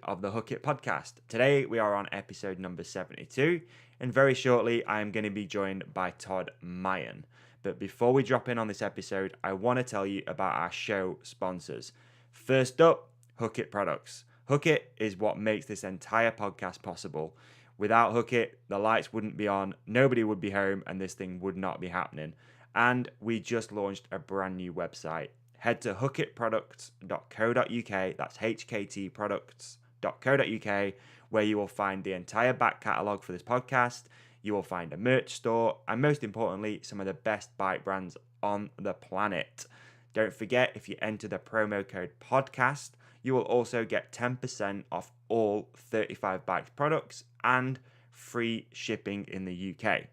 of the Hook It podcast. Today we are on episode number 72, and very shortly I am going to be joined by Todd Meyn. But before we drop in on this episode, I want to tell you about our show sponsors. First up, Hook It products. Hook It is what makes this entire podcast possible. Without Hook It, the lights wouldn't be on, nobody would be home, and this thing would not be happening. And we just launched a brand new website. Head to hookitproducts.co.uk, that's hktproducts.co.uk, where you will find the entire back catalogue for this podcast. You will find a merch store, and most importantly, some of the best bike brands on the planet. Don't forget, if you enter the promo code podcast, you will also get 10% off all 35 Bikes products and free shipping in the UK.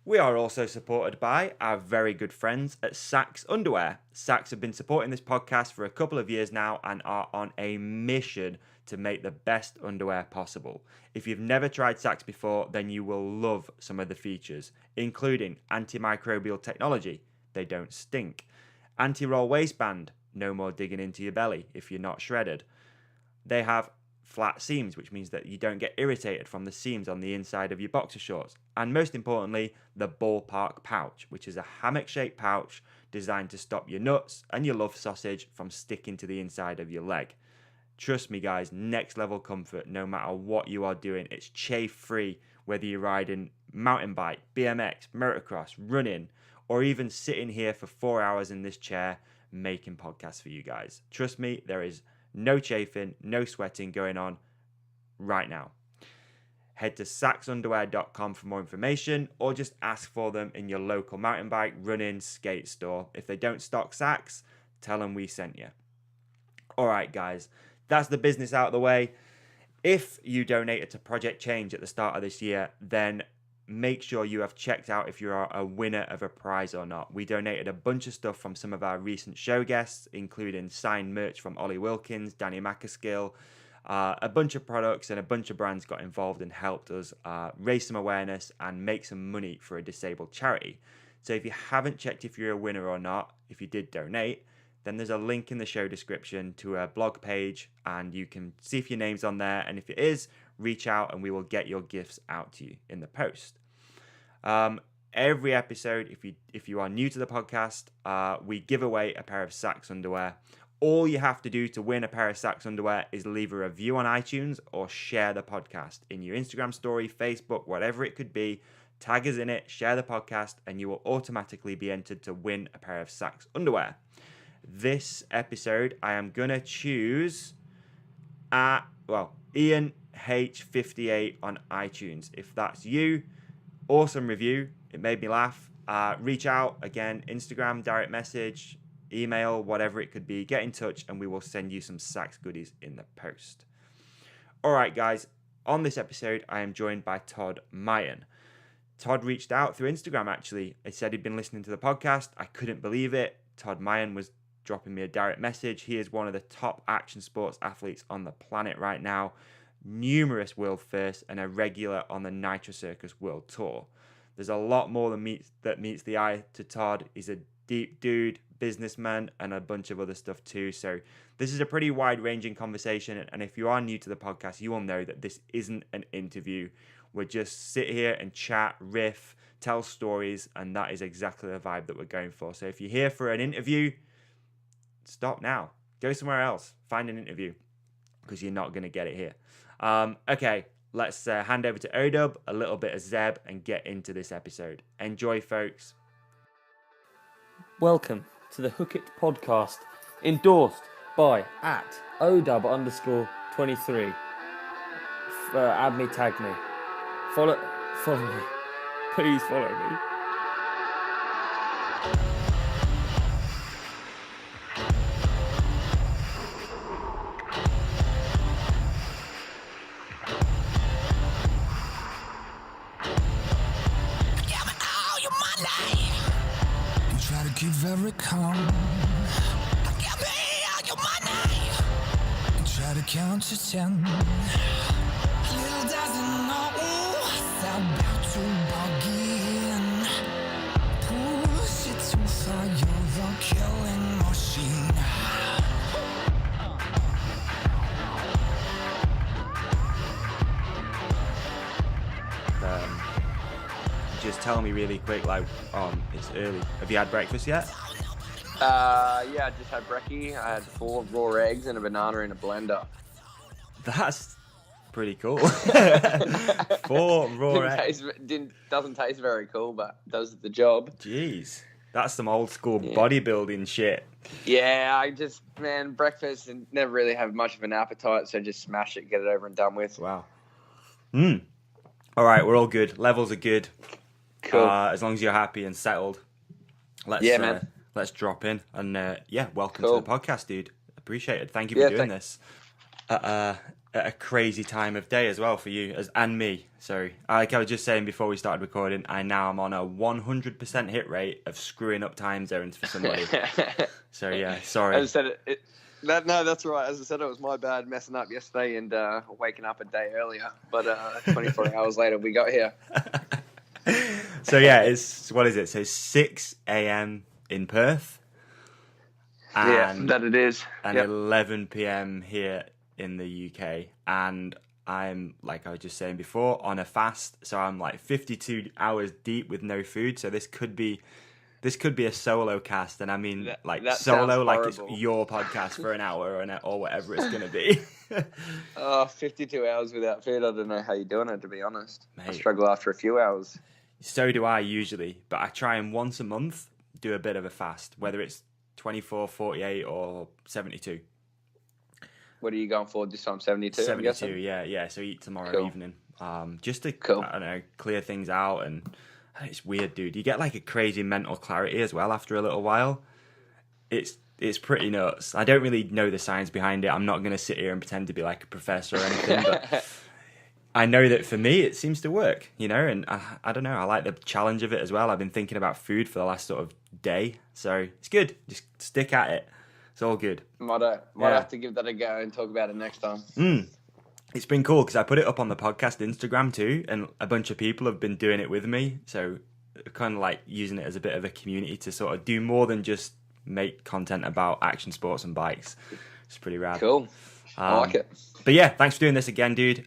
We are also supported by our very good friends at Sax Underwear. Sax have been supporting this podcast for a couple of years now and are on a mission to make the best underwear possible. If you've never tried Sax before, then you will love some of the features, including antimicrobial technology, they don't stink, anti-roll waistband, no more digging into your belly if you're not shredded. They have flat seams, which means that you don't get irritated from the seams on the inside of your boxer shorts. And most importantly, the ballpark pouch, which is a hammock-shaped pouch designed to stop your nuts and your love sausage from sticking to the inside of your leg. Trust me guys, next level comfort no matter what you are doing. It's chafe-free, whether you're riding mountain bike, BMX, motocross, running, or even sitting here for 4 hours in this chair making podcasts for you guys. Trust me, there is no chafing, no sweating going on right now. Head to saxunderwear.com for more information, or just ask for them in your local mountain bike, running, skate store. If they don't stock Sax, tell them we sent you. Alright guys, that's the business out of the way. If you donated to Project Change at the start of this year, then make sure you have checked out if you are a winner of a prize or not. We donated a bunch of stuff from some of our recent show guests, including signed merch from Ollie Wilkins, Danny Macaskill, a bunch of products, and a bunch of brands got involved and helped us raise some awareness and make some money for a disabled charity. So if you haven't checked if you're a winner or not, if you did donate, then there's a link in the show description to a blog page, and you can see if your name's on there, and if it is, reach out and we will get your gifts out to you in the post. Every episode, if you are new to the podcast, we give away a pair of Sax underwear. All you have to do to win a pair of Sax underwear is leave a review on iTunes or share the podcast in your Instagram story, Facebook, whatever it could be. Tag us in it, share the podcast, and you will automatically be entered to win a pair of Sax underwear. This episode, I am going to choose Ian H58 on iTunes. If that's you, awesome review. It made me laugh. Reach out again, Instagram, direct message, email, whatever it could be. Get in touch and we will send you some Sax goodies in the post. All right, guys. On this episode, I am joined by Todd Meyn. Todd reached out through Instagram, actually. He said he'd been listening to the podcast. I couldn't believe it. Todd Meyn was dropping me a direct message. He is one of the top action sports athletes on the planet right now. Numerous world firsts and a regular on the Nitro Circus World Tour. There's a lot more that meets the eye to Todd. He's a deep dude, businessman, and a bunch of other stuff too. So this is a pretty wide-ranging conversation, and if you are new to the podcast, you will know that this isn't an interview. We'll just sit here and chat, riff, tell stories, and that is exactly the vibe that we're going for. So if you're here for an interview, stop now. Go somewhere else. Find an interview, because you're not going to get it here. Okay, let's hand over to Odub, a little bit of Zeb, and get into this episode. Enjoy, folks. Welcome to the Hook It podcast, endorsed by @Odub_23. Add me, tag me. Follow me. Please follow me. Keep very calm. Give me all your money. Try to count to 10. Little doesn't know it's about to begin. Push it too far, you're a killing machine. tell me really quick, like, it's early. Have you had breakfast yet? Yeah, I just had brekkie. I had 4 raw eggs and a banana in a blender. That's pretty cool. 4 raw eggs. Doesn't taste very cool, but does the job. Jeez, that's some old school bodybuilding shit. Yeah, breakfast and never really have much of an appetite, so just smash it, get it over and done with. Wow. All right, we're all good. Levels are good. Cool. As long as you're happy and settled. Man. Let's drop in and welcome Cool. to the podcast, dude. Appreciate it. Thank you for doing this at a crazy time of day as well for you and me. Sorry, like I was just saying before we started recording, I now am on a 100% hit rate of screwing up time zones for somebody. So yeah, sorry. As I said, that's right. As I said, it was my bad messing up yesterday and waking up a day earlier. But 24 hours later, we got here. So yeah, it's what is it? So 6 a.m. in Perth. And, that it is. And 11 p.m. here in the UK. And I'm, like I was just saying before, on a fast. So I'm like 52 hours deep with no food. So this could be a solo cast. And I mean, that solo, like it's your podcast for an hour or whatever it's going to be. 52 hours without food. I don't know how you're doing it, to be honest. Mate. I struggle after a few hours. So do I usually. But I try and once a month do a bit of a fast, whether it's 24, 48 or 72. What are you going for this time? 72? 72, yeah. So eat tomorrow evening. Just to, I don't know, clear things out. And it's weird, dude. You get like a crazy mental clarity as well after a little while. It's pretty nuts. I don't really know the science behind it. I'm not going to sit here and pretend to be like a professor or anything, but I know that for me it seems to work, and I don't know. I like the challenge of it as well. I've been thinking about food for the last sort of day, so it's good. Just stick at it. It's all good. Might have to give that a go and talk about it next time. It's been cool because I put it up on the podcast Instagram too, and a bunch of people have been doing it with me. So kind of like using it as a bit of a community to sort of do more than just make content about action sports and bikes. It's pretty rad. Cool. I like it. But yeah, thanks for doing this again, dude.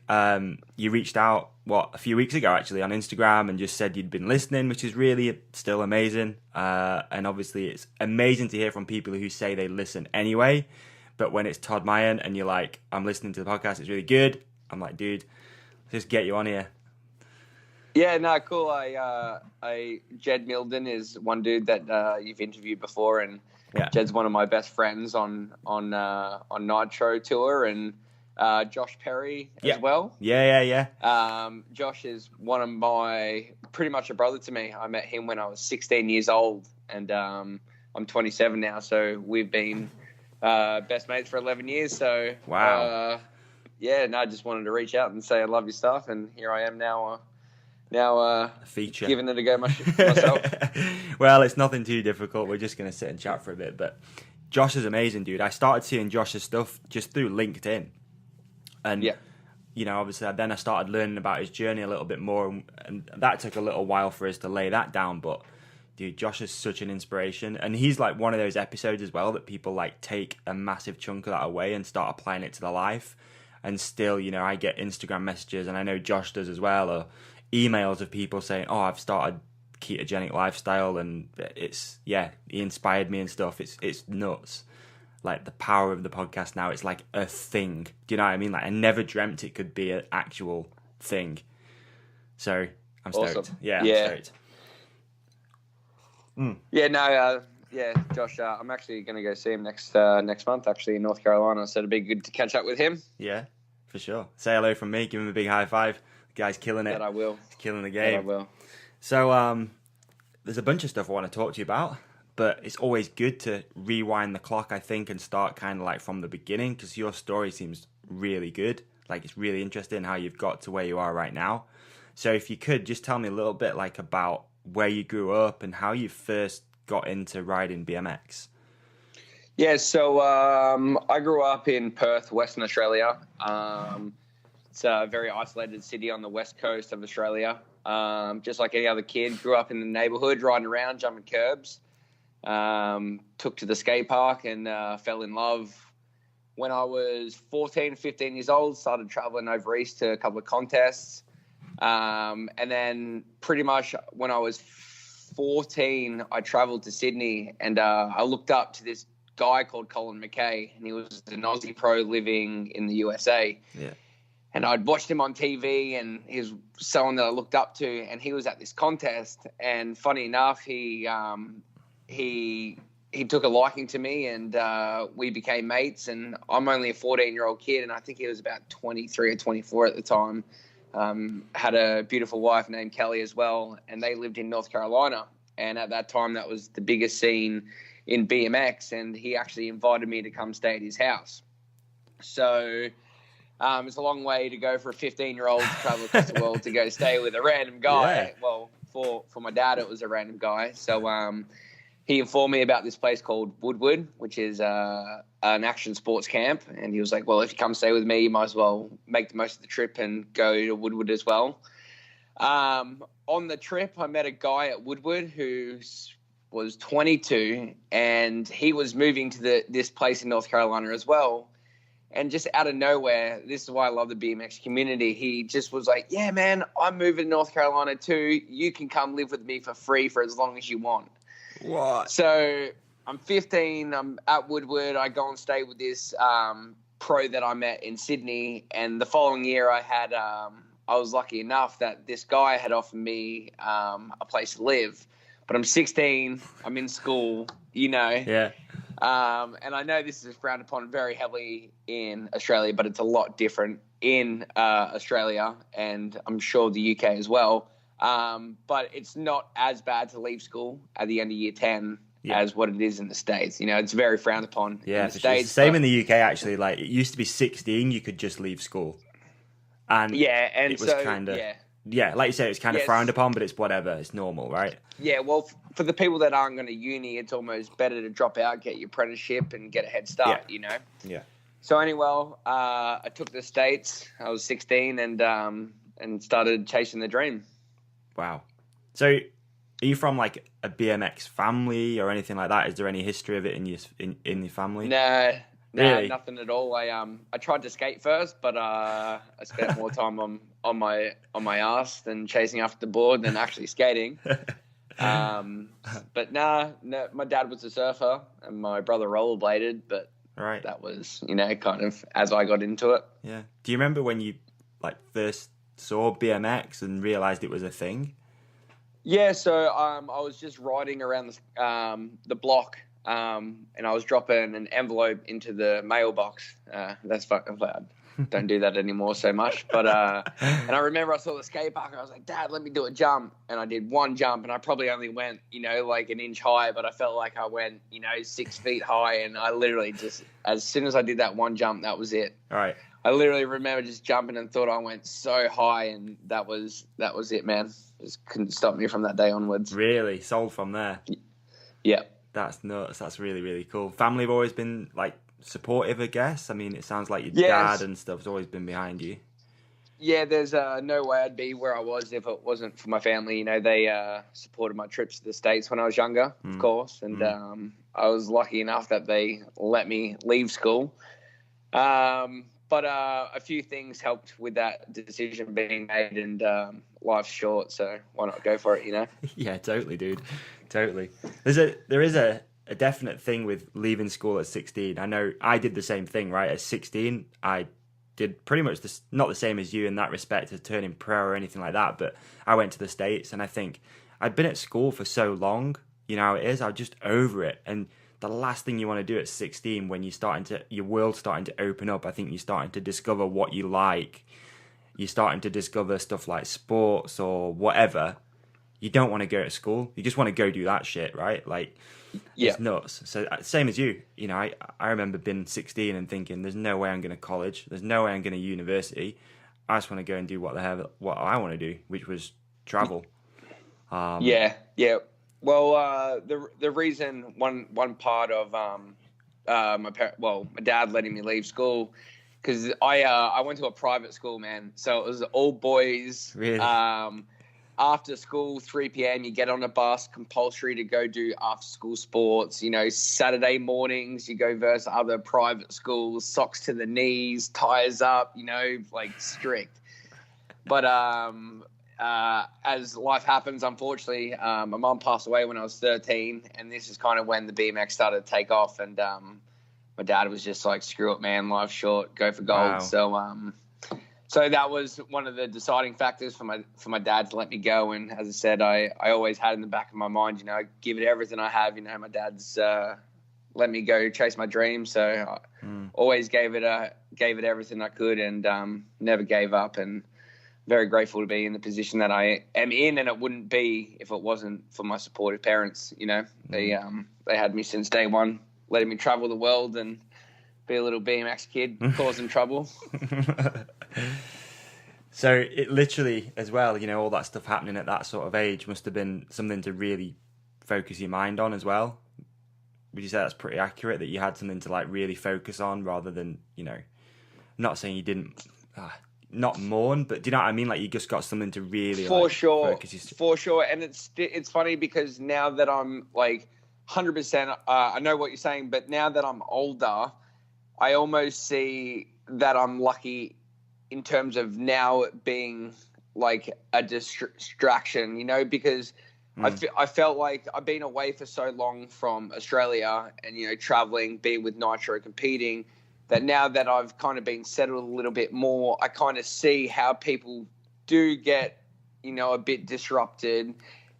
You reached out, a few weeks ago actually on Instagram and just said you'd been listening, which is really still amazing. And obviously it's amazing to hear from people who say they listen anyway. But when it's Todd Meyn and you're like, I'm listening to the podcast, it's really good. I'm like, dude, let's just get you on here. Yeah, no, cool. Jed Milden is one dude that you've interviewed before, and Jed's one of my best friends on Nitro Tour, and Josh Perry as well. Yeah. Josh is pretty much a brother to me. I met him when I was 16 years old, and I'm 27 now, so we've been best mates for 11 years. So wow. I just wanted to reach out and say I love your stuff, and here I am now. A feature. Giving it a go myself. Well, it's nothing too difficult. We're just going to sit and chat for a bit. But Josh is amazing, dude. I started seeing Josh's stuff just through LinkedIn. And, obviously then I started learning about his journey a little bit more. And that took a little while for us to lay that down. But, dude, Josh is such an inspiration. And he's like one of those episodes as well that people like take a massive chunk of that away and start applying it to their life. And still, I get Instagram messages, and I know Josh does as well, or emails of people saying, I've started ketogenic lifestyle, and he inspired me and stuff. It's nuts. Like the power of the podcast now, it's like a thing. Do you know what I mean? Like I never dreamt it could be an actual thing. So I'm stoked. Awesome. I'm stoked. Josh, I'm actually going to go see him next month, actually, in North Carolina. So it'd be good to catch up with him. Yeah, for sure. Say hello from me. Give him a big high five. The guy's killing it. That I will. He's killing the game. That I will. So there's a bunch of stuff I want to talk to you about, but it's always good to rewind the clock, I think, and start kind of like from the beginning, because your story seems really good. Like it's really interesting how you've got to where you are right now. So if you could just tell me a little bit like about where you grew up and how you first got into riding BMX. Yeah, so I grew up in Perth, Western Australia. It's a very isolated city on the west coast of Australia. Just like any other kid, grew up in the neighbourhood, riding around, jumping curbs. Took to the skate park and fell in love when I was 14, 15 years old. Started travelling over east to a couple of contests. And then pretty much when I was 14, I traveled to Sydney, and I looked up to this guy called Colin McKay, and he was an Aussie pro living in the USA. Yeah. And I'd watched him on TV, and he was someone that I looked up to, and he was at this contest. And funny enough, he took a liking to me, and we became mates. And I'm only a 14-year-old kid, and I think he was about 23 or 24 at the time. Had a beautiful wife named Kelly as well, and they lived in North Carolina. And at that time, that was the biggest scene in BMX, and he actually invited me to come stay at his house. So it's a long way to go for a 15-year-old to travel across the world to go stay with a random guy. Yeah. Well, for my dad, it was a random guy. So he informed me about this place called Woodward, which is an action sports camp. And he was like, well, if you come stay with me, you might as well make the most of the trip and go to Woodward as well. On the trip, I met a guy at Woodward who was 22, and he was moving to this place in North Carolina as well. And just out of nowhere, this is why I love the BMX community, he just was like, yeah, man, I'm moving to North Carolina too. You can come live with me for free for as long as you want. What? So I'm 15. I'm at Woodward. I go and stay with this pro that I met in Sydney. And the following year, I was lucky enough that this guy had offered me a place to live. But I'm 16. I'm in school, Yeah. And I know this is frowned upon very heavily in Australia, but it's a lot different in Australia, and I'm sure the UK as well. But it's not as bad to leave school at the end of year 10 as what it is in the States. It's very frowned upon in the States. It's the same in the UK, actually. Like, it used to be 16, you could just leave school. And and it was kind of... Yeah, like you said, it's kind of frowned upon, but it's whatever. It's normal, right? Yeah, well, for the people that aren't going to uni, it's almost better to drop out, get your apprenticeship, and get a head start, Yeah. So anyway, I took the States. I was 16 and started chasing the dream. Wow. So are you from, like, a BMX family or anything like that? Is there any history of it in your family? No, Really? nothing at all. I tried to skate first, but I spent more time on my ass than chasing after the board than actually skating. But no, my dad was a surfer and my brother rollerbladed, but Right. that was, kind of as I got into it. Yeah. Do you remember when you, like, first saw BMX and realized it was a thing? Yeah, so I was just riding around the block, and I was dropping an envelope into the mailbox. That's fucking bad. Don't do that anymore so much. But and I remember I saw the skate park, and I was like, Dad, let me do a jump. And I did one jump, and I probably only went, like an inch high, but I felt like I went, 6 feet high. And I literally just, as soon as I did that one jump, that was it. All right. I literally remember just jumping and thought I went so high, and that was it, man. Just couldn't stop me from that day onwards. Really? Sold from there? Yeah. That's nuts. That's really, really cool. Family have always been, like, supportive, I guess. I mean, it sounds like your dad and stuff's always been behind you. Yeah, there's no way I'd be where I was if it wasn't for my family. They supported my trips to the States when I was younger, of course. And I was lucky enough that they let me leave school. But a few things helped with that decision being made, and life's short, so why not go for it, Yeah, totally, dude. Totally. There is a definite thing with leaving school at 16. I know I did the same thing, right? At 16, I did pretty much not the same as you in that respect of turning pro or anything like that, but I went to the States, and I think I'd been at school for so long, how it is, I was just over it. And the last thing you want to do at 16 when your world's starting to open up, I think you're starting to discover what you like. You're starting to discover stuff like sports or whatever. You don't want to go to school. You just want to go do that shit, right? Like, it's nuts. So same as you, I remember being 16 and thinking, there's no way I'm going to college. There's no way I'm going to university. I just want to go and do what I want to do, which was travel. Yeah. Well, the reason one part of my dad letting me leave school, because I went to a private school, man. So it was all boys. Really? After school, 3 p.m., you get on a bus, compulsory to go do after-school sports. Saturday mornings, you go versus other private schools, socks to the knees, tires up, like strict. But as life happens, unfortunately, my mum passed away when I was 13, and this is kind of when the BMX started to take off. And my dad was just like, "Screw it, man! Life's short. Go for gold." Wow. So that was one of the deciding factors for my dad to let me go. And as I said, I always had in the back of my mind, give it everything I have. My dad's let me go chase my dreams. So I always gave it everything I could, and never gave up. And very grateful to be in the position that I am in, and it wouldn't be if it wasn't for my supportive parents. They had me since day one, letting me travel the world and be a little BMX kid causing trouble. So it literally, as well, all that stuff happening at that sort of age must have been something to really focus your mind on as well. Would you say that's pretty accurate, that you had something to like really focus on rather than, not saying you didn't not mourn, but do you know what I mean? Like you just got something to really focus your... For sure. And it's funny because now that I'm like 100%, I know what you're saying, but now that I'm older, I almost see that I'm lucky in terms of now being like a distraction, because I felt like I've been away for so long from Australia and, traveling, being with Nitro, competing, that now that I've kind of been settled a little bit more, I kind of see how people do get, a bit disrupted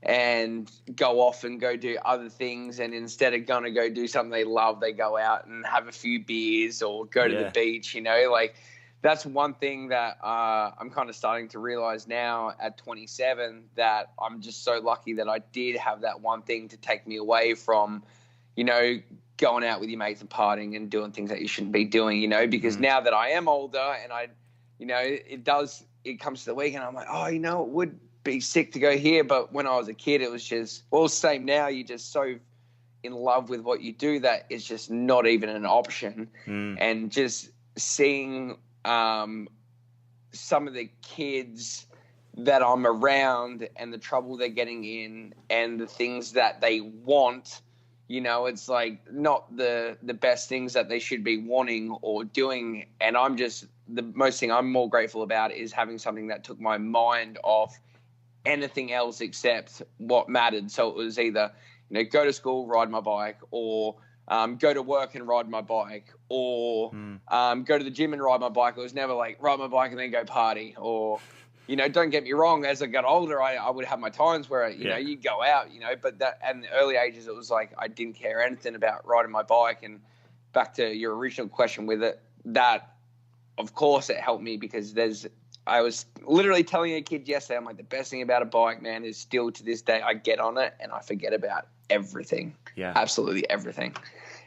and go off and go do other things. And instead of going to go do something they love, they go out and have a few beers or go to the beach, like that's one thing that I'm kind of starting to realize now at 27, that I'm just so lucky that I did have that one thing to take me away from, going out with your mates and partying and doing things that you shouldn't be doing, because now that I am older and it comes to the weekend, I'm like, it would be sick to go here. But when I was a kid, it was just, same now. You're just so in love with what you do that it's just not even an option. And just seeing some of the kids that I'm around and the trouble they're getting in and the things that they want, it's like not the best things that they should be wanting or doing. And the most thing I'm more grateful about is having something that took my mind off anything else except what mattered. So it was either, go to school, ride my bike, or go to work and ride my bike, or go to the gym and ride my bike. It was never like ride my bike and then go party. Or, don't get me wrong, as I got older, I would have my times where, you go out, but that, and the early ages, it was like I didn't care anything about riding my bike. And back to your original question with it, that, of course, it helped me because I was literally telling a kid yesterday, I'm like, the best thing about a bike, man, is still to this day, I get on it and I forget about everything. Yeah. Absolutely everything.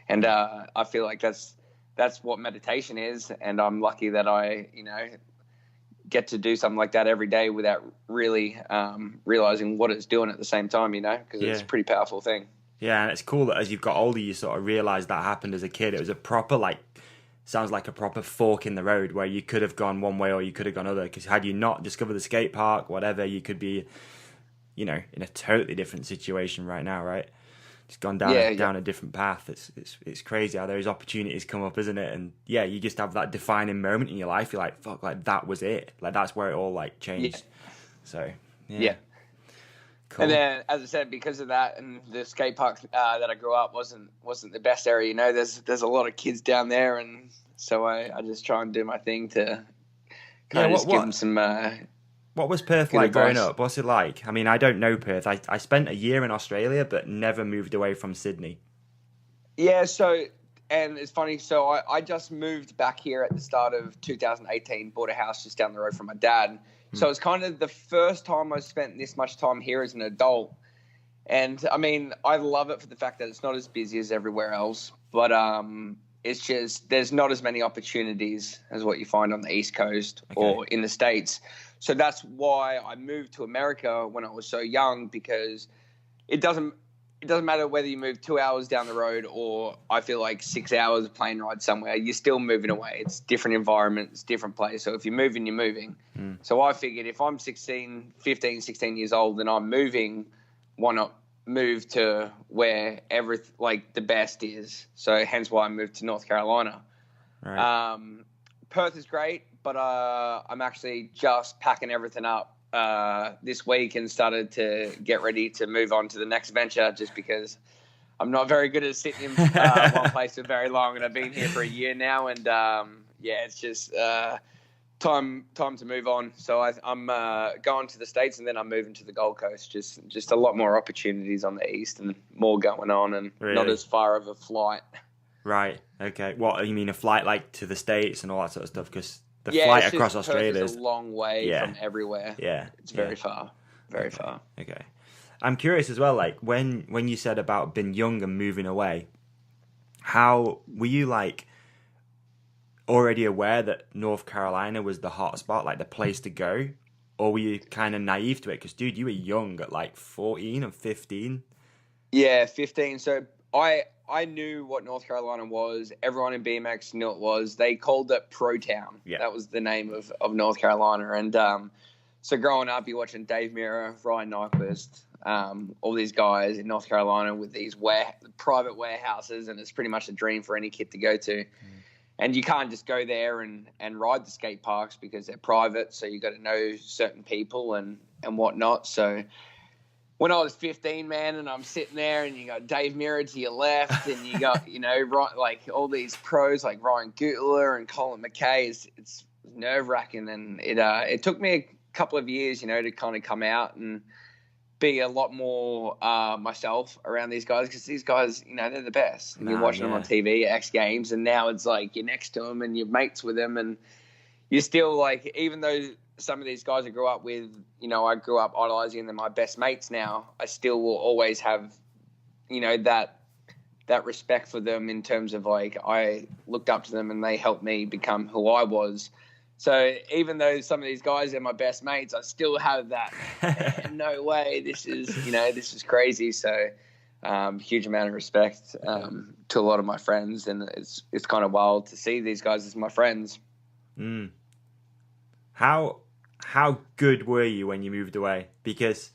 And I feel like that's what meditation is. And I'm lucky that I, get to do something like that every day without really realizing what it's doing at the same time, because it's a pretty powerful thing. Yeah. And it's cool that as you've got older, you sort of realize that happened as a kid. It was a proper, sounds like a proper fork in the road where you could have gone one way or you could have gone other, because had you not discovered the skate park, whatever, you could be, in a totally different situation right now, right? Just gone down a different path. It's crazy how those opportunities come up, isn't it? And yeah, you just have that defining moment in your life. You're like, fuck, that was it. That's where it all changed. Yeah. So yeah. Cool. And then, as I said, because of that, and the skate park that I grew up wasn't the best area. There's a lot of kids down there, and so I just try and do my thing to kind of give them some. What was Perth like growing up? What's it like? I mean, I don't know Perth. I spent a year in Australia, but never moved away from Sydney. Yeah. So, and it's funny. So I just moved back here at the start of 2018. Bought a house just down the road from my dad. So it's kind of the first time I've spent this much time here as an adult. And I mean, I love it for the fact that it's not as busy as everywhere else, but it's just, there's not as many opportunities as what you find on the East Coast or in the States. So that's why I moved to America when I was so young, because it doesn't matter whether you move 2 hours down the road or I feel like 6 hours of plane ride somewhere, you're still moving away. It's different environment, it's different place. So if you're moving, you're moving. So I figured if I'm 15, 16 years old and I'm moving, why not move to where the best is? So hence why I moved to North Carolina. Right. Perth is great, but I'm actually just packing everything up this week and started to get ready to move on to the next venture, just because I'm not very good at sitting in one place for very long, and I've been here for a year now, and it's just time to move on. So I'm going to the States, and then I'm moving to the Gold Coast. Just a lot more opportunities on the East and more going on, and not as far of a flight. Right. Okay. What you mean, a flight like to the States and all that sort of stuff? Because the flight across Australia is a long way from everywhere. Yeah. It's very far. Very far. Okay. I'm curious as well, like when you said about being young and moving away, how were you like already aware that North Carolina was the hot spot, like the place to go? Or were you kind of naive to it? Because, dude, you were young at like 14 and 15. Yeah, 15. So I knew what North Carolina was. Everyone in BMX knew it was. They called it Pro Town. Yeah. That was the name of North Carolina. And so growing up, you're watching Dave Mirra, Ryan Nyquist, all these guys in North Carolina with these private warehouses, and it's pretty much a dream for any kid to go to. And you can't just go there and ride the skate parks because they're private, so you got to know certain people and whatnot. So when I was 15, man, and I'm sitting there, and you got Dave Mirra to your left, and you got like all these pros like Ryan Gutler and Colin McKay, it's nerve wracking, and it took me a couple of years, to kind of come out and be a lot more myself around these guys, because these guys, they're the best. And you're watching them on TV, X Games, and now it's like you're next to them and you're mates with them, and you're still like, even though some of these guys I grew up with, I grew up idolizing, and they're my best mates now, I still will always have, that respect for them, in terms of like, I looked up to them and they helped me become who I was. So even though some of these guys are my best mates, I still have that, no way, this is crazy. So huge amount of respect to a lot of my friends, and it's kind of wild to see these guys as my friends. How good were you when you moved away? Because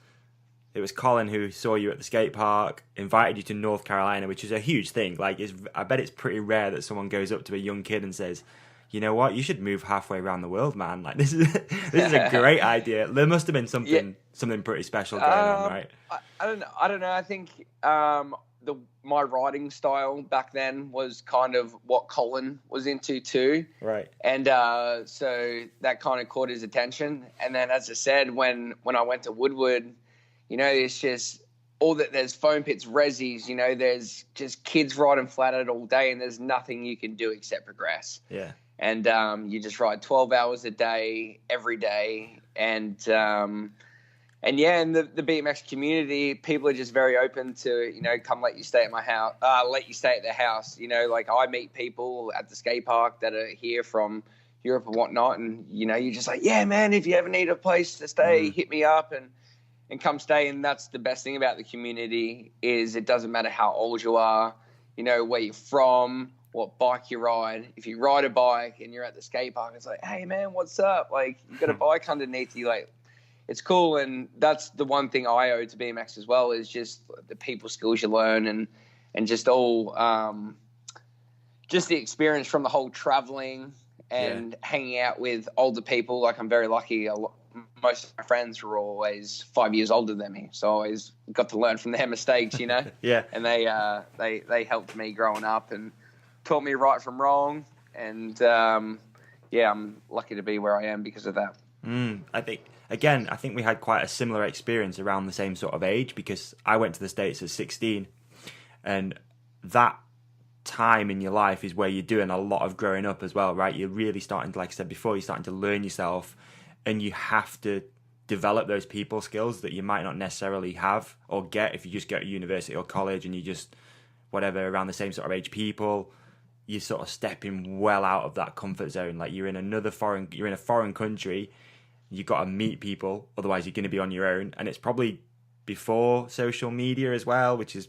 it was Colin who saw you at the skate park, invited you to North Carolina, which is a huge thing. Like, I bet it's pretty rare that someone goes up to a young kid and says, you know what, you should move halfway around the world, man. Like, this is a great idea. There must have been something pretty special going on, right? I don't know. I think my riding style back then was kind of what Colin was into too. Right. And so that kind of caught his attention. And then, as I said, when I went to Woodward, it's just there's foam pits, resis, there's just kids riding flat out all day, and there's nothing you can do except progress. Yeah. And you just ride 12 hours a day, every day. And in the BMX community, people are just very open to, come let you stay at my house, let you stay at their house. Like, I meet people at the skate park that are here from Europe and whatnot. And, you're just like, yeah, man, if you ever need a place to stay, hit me up and come stay. And that's the best thing about the community, is it doesn't matter how old you are, where you're from, what bike you ride. If you ride a bike and you're at the skate park, it's like, hey, man, what's up? Like, you got a bike underneath you. Like, it's cool. And that's the one thing I owe to BMX as well, is just the people skills you learn, and just all just the experience from the whole traveling and hanging out with older people. Like, I'm very lucky. Most of my friends were always 5 years older than me, so I always got to learn from their mistakes, Yeah. And they helped me growing up and taught me right from wrong. And I'm lucky to be where I am because of that. I think we had quite a similar experience around the same sort of age, because I went to the States at 16, and that time in your life is where you're doing a lot of growing up as well, right? You're really starting to, like I said before, you're starting to learn yourself, and you have to develop those people skills that you might not necessarily have or get if you just go to university or college and you just, whatever, around the same sort of age people. You're sort of stepping well out of that comfort zone. Like, you're in a foreign country, you've got to meet people, otherwise you're going to be on your own. And it's probably before social media as well, which is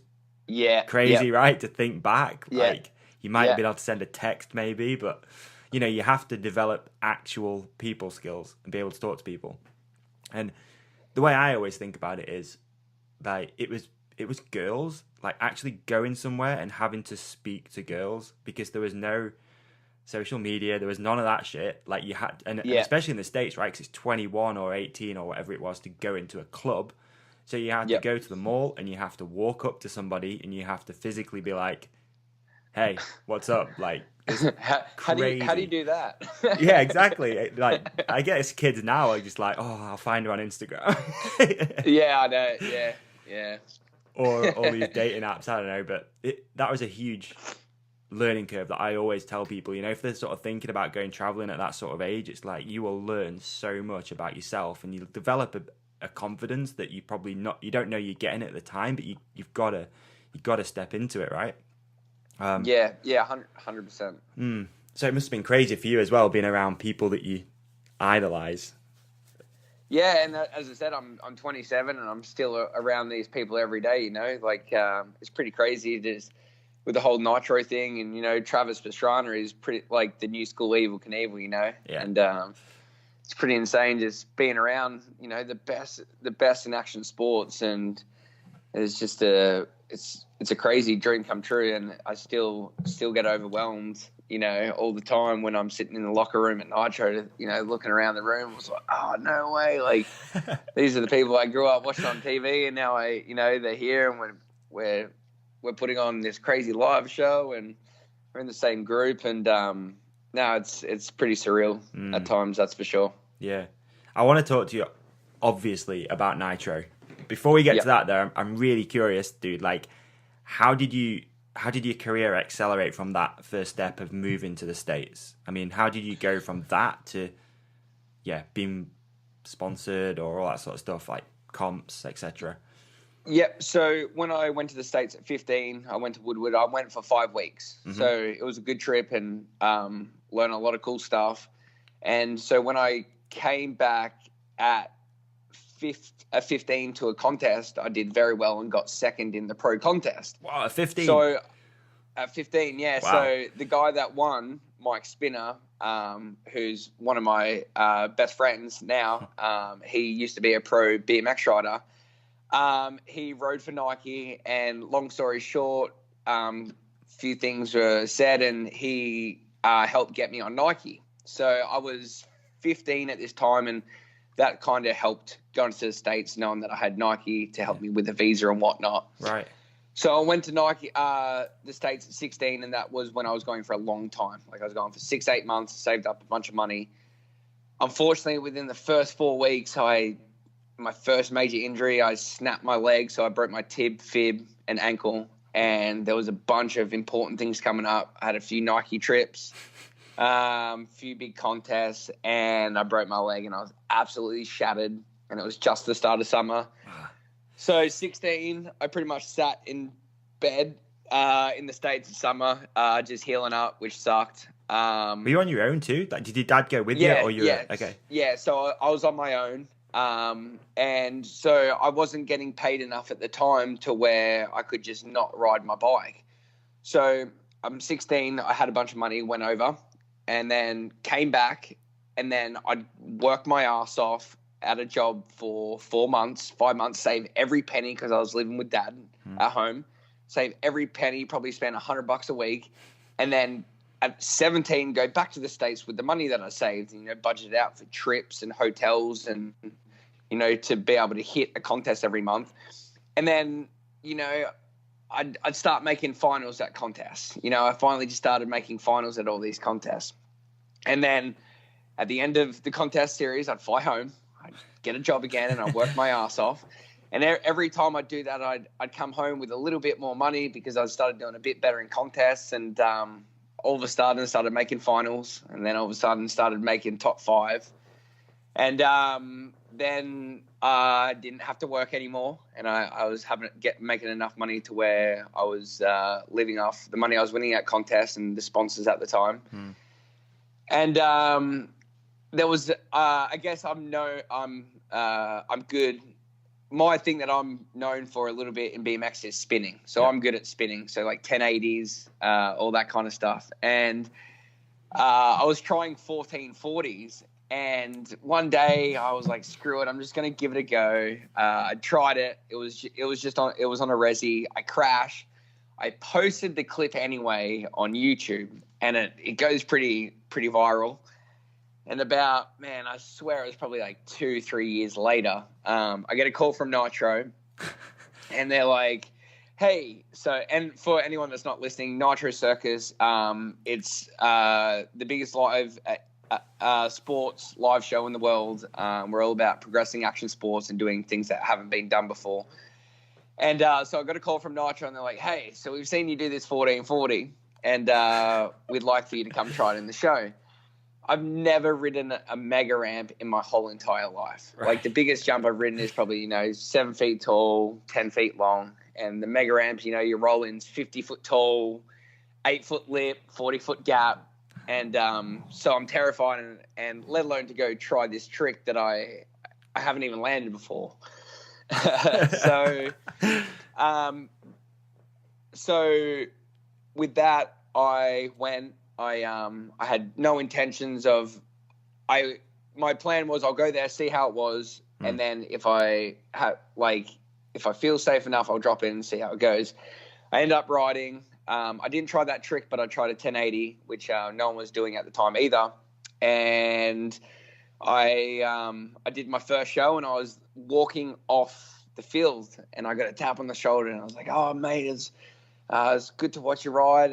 crazy, right? To think back. Yeah. Like, you might have been able to send a text maybe, but you have to develop actual people skills and be able to talk to people. And the way I always think about it is, like, it was girls, like, actually going somewhere and having to speak to girls, because there was no social media. There was none of that shit. Like you had, and Yeah. especially in the States, right? Because it's 21 or 18 or whatever it was to go into a club. So you have to Yep. go to the mall and you have to walk up to somebody and you have to physically be like, "Hey, what's up?" Like, it's how do you crazy. do that? Yeah, exactly. Like, I guess kids now are just like, "Oh, I'll find her on Instagram." Yeah, I know. Yeah. Or all these dating apps. I don't know, but that was a huge learning curve that I always tell people. You know, if they're sort of thinking about going traveling at that sort of age, it's like you will learn so much about yourself, and you'll develop a confidence that you don't know you're getting at the time, but you've got to step into it, right? Yeah, 100%. So it must have been crazy for you as well, being around people that you idolize. Yeah, and as I said, I'm 27 and I'm still around these people every day. You know, like it's pretty crazy just with the whole Nitro thing, and you know, Travis Pastrana is pretty like the new school Evel Knievel, you know, Yeah. and it's pretty insane just being around, you know, the best in action sports, and it's just it's a crazy dream come true, and I still get overwhelmed, you know, all the time when I'm sitting in the locker room at Nitro, you know, looking around the room. I was like, oh, no way. Like, these are the people I grew up watching on TV, and now you know, they're here, and we're putting on this crazy live show, and we're in the same group. And no, it's pretty surreal at times, that's for sure. Yeah. I want to talk to you, obviously, about Nitro. Before we get to that, though, I'm really curious, dude. Like, how did your career accelerate from that first step of moving to the States? I mean, how did you go from that to, being sponsored or all that sort of stuff, like comps, etc.? Yep. So when I went to the States at 15, I went to Woodward. I went for 5 weeks. Mm-hmm. So it was a good trip, and learned a lot of cool stuff. And so when I came back at 15 to a contest, I did very well and got second in the pro contest. Wow, at 15. So at 15, yeah. Wow. So the guy that won, Mike Spinner, who's one of my best friends now, he used to be a pro BMX rider. He rode for Nike, and long story short, few things were said, and he helped get me on Nike. So I was 15 at this time, and that kind of helped going to the States, knowing that I had Nike to help me with the visa and whatnot. Right. So I went to Nike, the States at 16, and that was when I was going for a long time. Like, I was going for 6-8 months, saved up a bunch of money. Unfortunately, within the first 4 weeks, my first major injury, I snapped my leg, so I broke my tib, fib, and ankle. And there was a bunch of important things coming up. I had a few Nike trips, few big contests, and I broke my leg, and I was absolutely shattered. And it was just the start of summer. So 16, I pretty much sat in bed in the States in summer, just healing up, which sucked. Were you on your own too? Like, did your dad go with you, or you were okay? Yeah, so I was on my own. And so I wasn't getting paid enough at the time to where I could just not ride my bike. So I'm 16, I had a bunch of money, went over, and then came back, and then I'd work my ass off at a job for 4 months, 5 months, save every penny because I was living with dad at home, save every penny, probably spend $100 a week. And then at 17, go back to the States with the money that I saved, you know, budget out for trips and hotels and, you know, to be able to hit a contest every month. And then, you know, I'd start making finals at contests. You know, I finally just started making finals at all these contests. And then at the end of the contest series, I'd fly home, I'd get a job again, and I'd work my ass off. And every time I'd do that, I'd come home with a little bit more money because I started doing a bit better in contests, and all of a sudden started making finals, and then all of a sudden started making top 5. And then I didn't have to work anymore, and I was making enough money to where I was living off the money I was winning at contests and the sponsors at the time. And there was, I guess I'm good. My thing that I'm known for a little bit in BMX is spinning. So I'm good at spinning. So like 1080s, all that kind of stuff. And I was trying 1440s. And one day I was like, screw it, I'm just going to give it a go. I tried it. It was on a resi. I crashed. I posted the clip anyway on YouTube, and it goes pretty viral. And about, man, I swear it was probably like 2-3 years later, I get a call from Nitro, and they're like, hey, so, and for anyone that's not listening, Nitro Circus, it's the biggest live sports live show in the world. We're all about progressing action sports and doing things that haven't been done before. And so I got a call from Nitro, and they're like, hey, so we've seen you do this 1440, and we'd like for you to come try it in the show. I've never ridden a mega ramp in my whole entire life. Right. Like, the biggest jump I've ridden is probably, 7 feet tall, 10 feet long. And the mega ramps, your roll-ins 50 foot tall, 8 foot lip, 40 foot gap. And so I'm terrified, and let alone to go try this trick that I haven't even landed before. So with that, I went. I had no intentions of. My plan was I'll go there, see how it was, and then if I feel safe enough, I'll drop in and see how it goes. I end up riding. I didn't try that trick, but I tried a 1080, which no one was doing at the time either. And I did my first show, and I was walking off the field, and I got a tap on the shoulder, and I was like, "Oh, mate, it's good to watch you ride.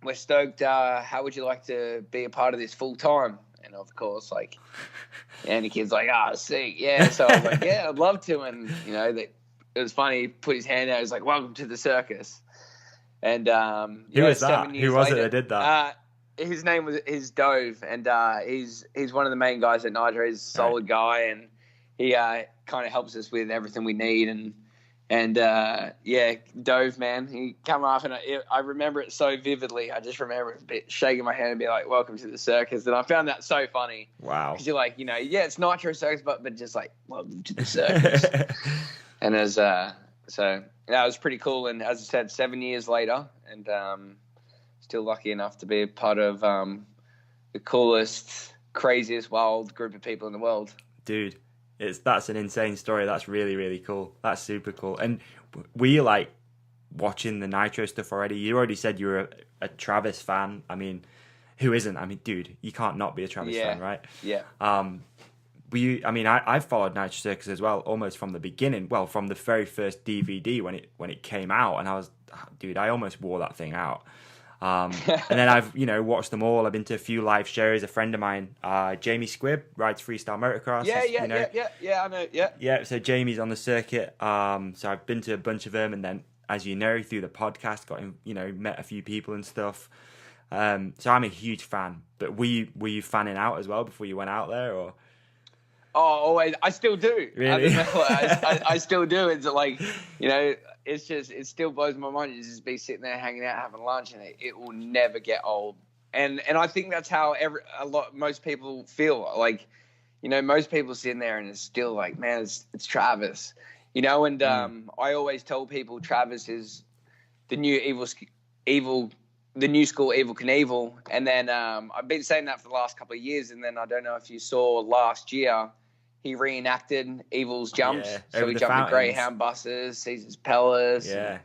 We're stoked. How would you like to be a part of this full time?" And of course, like, any kid's like, sick, yeah. So I was like, yeah, I'd love to. And it was funny. He put his hand out. He was like, "Welcome to the circus." And who was that? Who was it that did that? His name was Dove, and he's one of the main guys at Nitro. He's a solid guy, and he kind of helps us with everything we need. And Dove, man, he come up, and I remember it so vividly. I just remember shaking my hand and be like, "Welcome to the circus." And I found that so funny. Wow. Because you're like, it's Nitro Circus, but just like, "Welcome to the circus." And so that was pretty cool. And as I said, 7 years later, and still lucky enough to be a part of the coolest, craziest, wild group of people in the world. Dude. That's an insane story. That's really, really cool. That's super cool. And were you like watching the Nitro stuff already? You already said you were a Travis fan. I mean, who isn't? I mean, dude, you can't not be a Travis fan, right? Yeah. Were you? I mean, I followed Nitro Circus as well, almost from the beginning. Well, from the very first DVD when it came out, and I almost wore that thing out. And then I've watched them all. I've been to a few live shows. A friend of mine, Jamie Squibb, rides freestyle motocross. Yeah, I know. Yeah, so Jamie's on the circuit. So I've been to a bunch of them, and then, as you know, through the podcast, met a few people and stuff. So I'm a huge fan. But were you fanning out as well before you went out there, or? Oh, always. I still do. Really? I still do. It's like, it's just, it still blows my mind to just be sitting there hanging out, having lunch, and it will never get old. And I think that's how most people feel. Like, most people sitting there and it's still like, man, it's Travis, and I always tell people Travis is the new the new school Evel Knievel. And then I've been saying that for the last couple of years. And then I don't know if you saw last year, he reenacted Evel's jumps. Yeah, so he jumped the Greyhound buses, Caesar's Palace. Yeah.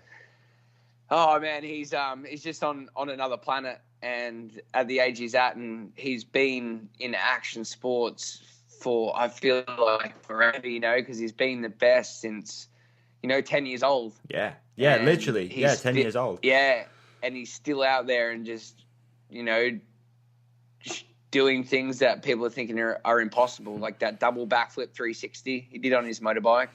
Oh man, he's just on another planet. And at the age he's at, and he's been in action sports for, I feel like, forever, because he's been the best since, 10 years old. Yeah. Yeah, and literally. Yeah, 10 years old. Yeah. And he's still out there and just, doing things that people are thinking are impossible, like that double backflip 360 he did on his motorbike.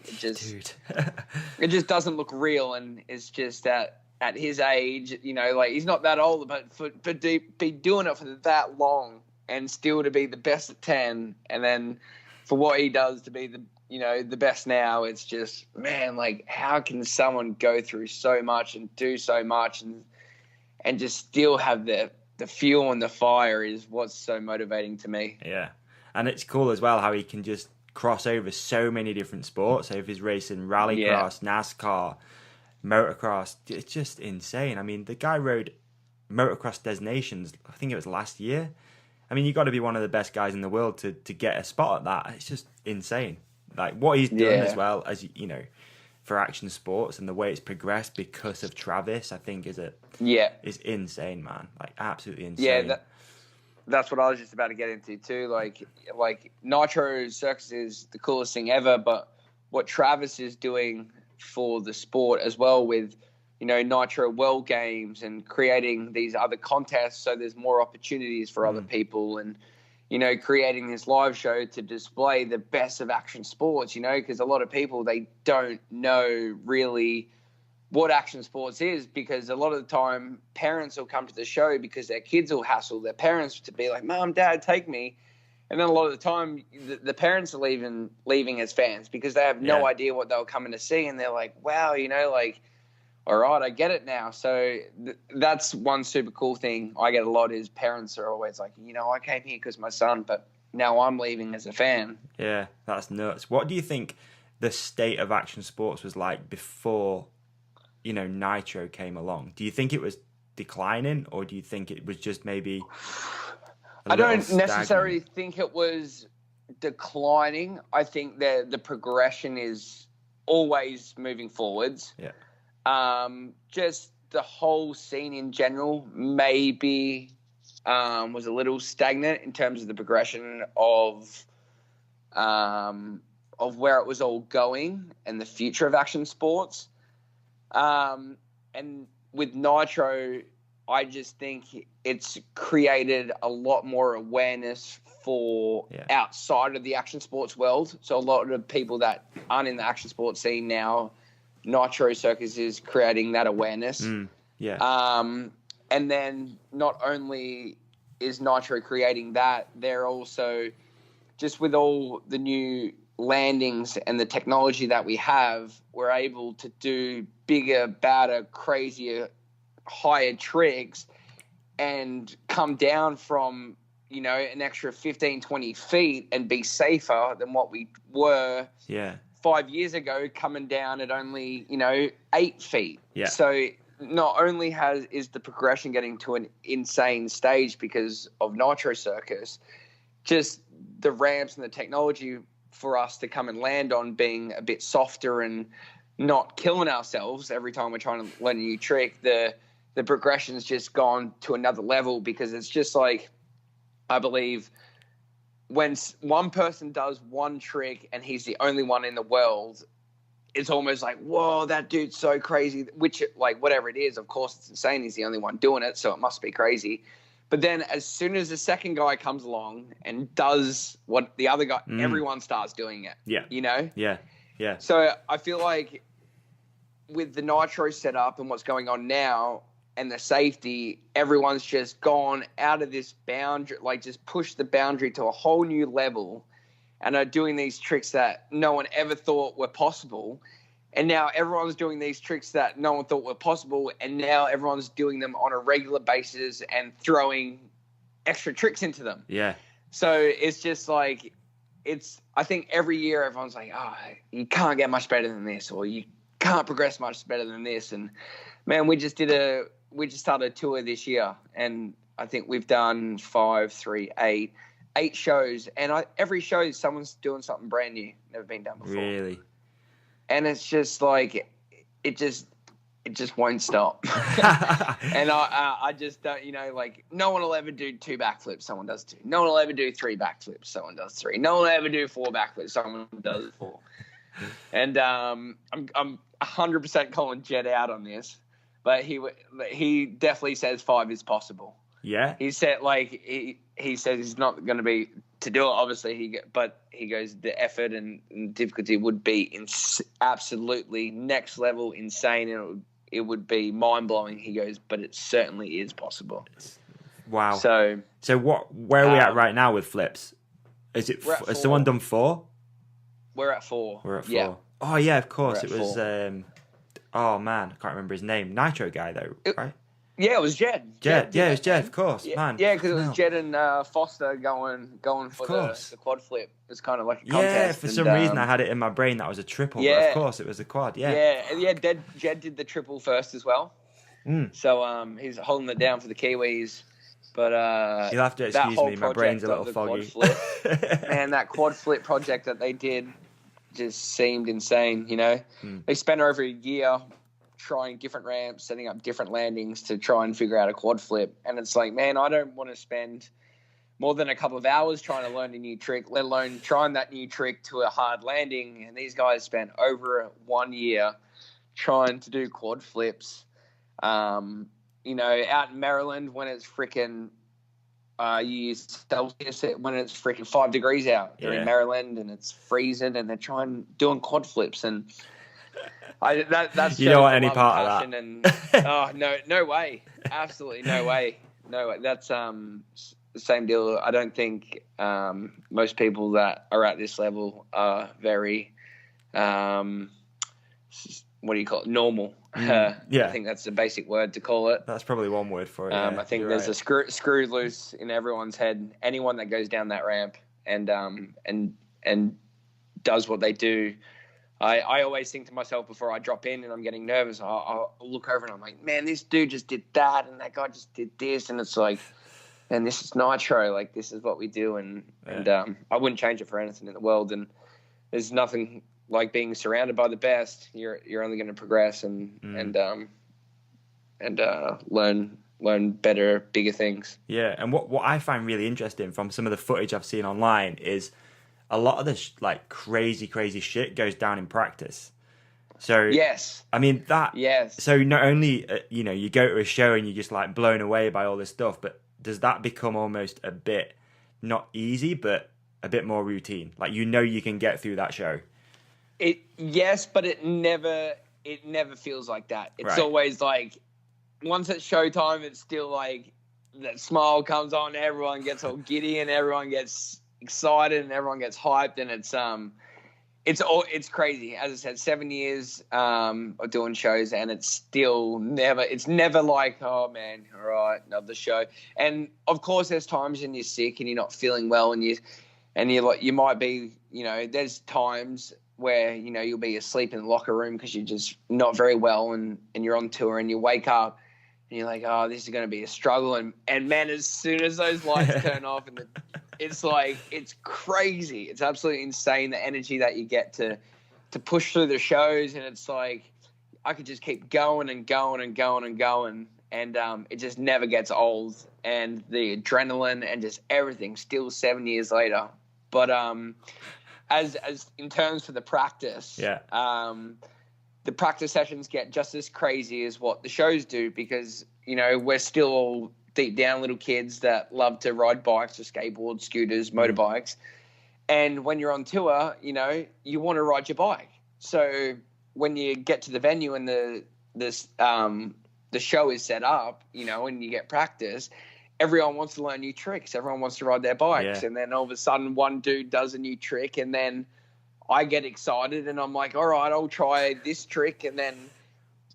It just doesn't look real, and it's just that at his age, like, he's not that old, but be doing it for that long and still to be the best at 10, and then for what he does to be the best now, it's just, man, like, how can someone go through so much and do so much and just still have the fuel and the fire is what's so motivating to me. Yeah. And it's cool as well how he can just cross over so many different sports. So if he's racing rallycross, NASCAR, motocross, it's just insane. I mean, the guy rode motocross designations, I think it was last year. I mean, you got to be one of the best guys in the world to get a spot at that. It's just insane. Like, what he's done as well, as for action sports and the way it's progressed because of Travis, I think is insane, man. Like absolutely insane. Yeah, that's what I was just about to get into too. Like Nitro Circus is the coolest thing ever, but what Travis is doing for the sport as well with, Nitro World Games and creating these other contests so there's more opportunities for other people and, creating this live show to display the best of action sports, because a lot of people, they don't know really what action sports is, because a lot of the time parents will come to the show because their kids will hassle their parents to be like, Mom, Dad, take me. And then a lot of the time the parents are leaving as fans because they have no idea what they were coming to see. And they're like, wow, all right, I get it now. So that's one super cool thing I get a lot is parents are always like, I came here because my son, but now I'm leaving as a fan. Yeah, that's nuts. What do you think the state of action sports was like before, Nitro came along? Do you think it was declining or do you think it was just maybe I don't necessarily think it was declining. I think that the progression is always moving forwards. Yeah. Just the whole scene in general maybe was a little stagnant in terms of the progression of where it was all going and the future of action sports. And with Nitro, I just think it's created a lot more awareness for outside of the action sports world. So a lot of people that aren't in the action sports scene now, Nitro Circus is creating that awareness. And then not only is Nitro creating that, they're also just with all the new landings and the technology that we have, we're able to do bigger, badder, crazier, higher tricks and come down from, an extra 15, 20 feet and be safer than what we were 5 years ago, coming down at only, 8 feet. Yeah. So not only is the progression getting to an insane stage because of Nitro Circus, just the ramps and the technology for us to come and land on being a bit softer and not killing ourselves every time we're trying to learn a new trick, the progression's just gone to another level because it's just like, I believe when one person does one trick and he's the only one in the world, it's almost like, whoa, that dude's so crazy, which like whatever it is, of course it's insane. He's the only one doing it. So it must be crazy. But then as soon as the second guy comes along and does what the other guy, everyone starts doing it. Yeah. Yeah. Yeah. So I feel like with the Nitro setup and what's going on now and the safety, everyone's just gone out of this boundary, like just pushed the boundary to a whole new level and are doing these tricks that no one ever thought were possible. And now everyone's doing these tricks that no one thought were possible, and now everyone's doing them on a regular basis and throwing extra tricks into them. Yeah. So it's just like, I think every year everyone's like, you can't get much better than this, or you can't progress much better than this. And man, we just started a tour this year, and I think we've done 8 shows, and every show someone's doing something brand new, never been done before. Really? And it's just like, it just won't stop. And I just don't, like no one will ever do 2 backflips, someone does 2. No one will ever do 3 backflips, someone does 3. No one will ever do 4 backflips, someone does 4. And I'm 100% calling Jed out on this, but he definitely says 5 is possible. Yeah. He said he says he's not going to be to do it. Obviously, but he goes, the effort and difficulty would be absolutely next level insane, and it would be mind blowing. He goes, but it certainly is possible. Wow. So where are we at right now with flips? Has someone done 4? We're at 4. We're at 4. Yeah. Oh yeah, of course. It was 4. Oh man, I can't remember his name. Nitro guy though, right? Yeah, it was Jed. Yeah, it was Jed, of course, man. Yeah, because it was Jed and Foster going for the quad flip. It's kind of like a contest. Yeah, for some reason I had it in my brain that was a triple, but of course it was a quad, Yeah, Jed did the triple first as well. So he's holding it down for the Kiwis. But you'll have to excuse me, my brain's a little foggy. Man, that quad flip project that they did just seemed insane, you know. They spent over a year trying different ramps, setting up different landings to try and figure out a quad flip. And it's like, man, I don't want to spend more than a couple of hours trying to learn a new trick, let alone trying that new trick to a hard landing. And these guys spent over 1 year trying to do quad flips. You know, out in Maryland when it's freaking you use Celsius when it's freaking 5 degrees out. They're in Maryland and it's freezing and they're doing quad flips, and that's you don't want any part of that. And no way, absolutely no way. That's the same deal. I don't think most people that are at this level are very what do you call it? Normal. I think that's the basic word to call it. That's probably one word for it. I think there's a screw loose in everyone's head. Anyone that goes down that ramp and does what they do. I always think to myself before I drop in and I'm getting nervous, I'll look over and I'm like, man, this dude just did that and that guy just did this, and it's like, man, this is Nitro. Like, this is what we do, and I wouldn't change it for anything in the world. And there's nothing like being surrounded by the best. You're only going to progress and learn better, bigger things. Yeah, and what I find really interesting from some of the footage I've seen online is a lot of this like crazy shit goes down in practice. So yes, I mean that. Yes. So not only you go to a show and you're just like blown away by all this stuff, but does that become almost a bit not easy, but a bit more routine? Like, you can get through that show. Yes, but it never feels like that. It's always like once it's showtime, it's still like that smile comes on, everyone gets all giddy and everyone gets excited and everyone gets hyped, and it's crazy. As I said, 7 years of doing shows, and it's never like, oh man, all right, another show. And of course, there's times when you're sick and you're not feeling well, and you might be, there's times where, you'll be asleep in the locker room because you're just not very well, and you're on tour and you wake up and you're like, oh, this is going to be a struggle. And man, as soon as those lights turn off, and it's like, it's crazy. It's absolutely insane, the energy that you get to push through the shows. And it's like, I could just keep going and going and going and going. And it just never gets old. And the adrenaline and just everything still 7 years later. But as in terms for the practice, the practice sessions get just as crazy as what the shows do, because, we're still all deep down little kids that love to ride bikes or skateboards, scooters, motorbikes. And when you're on tour, you want to ride your bike. So when you get to the venue and the show is set up, and you get practice, everyone wants to learn new tricks. Everyone wants to ride their bikes. Yeah. And then all of a sudden one dude does a new trick, and then I get excited and I'm like, all right, I'll try this trick, and then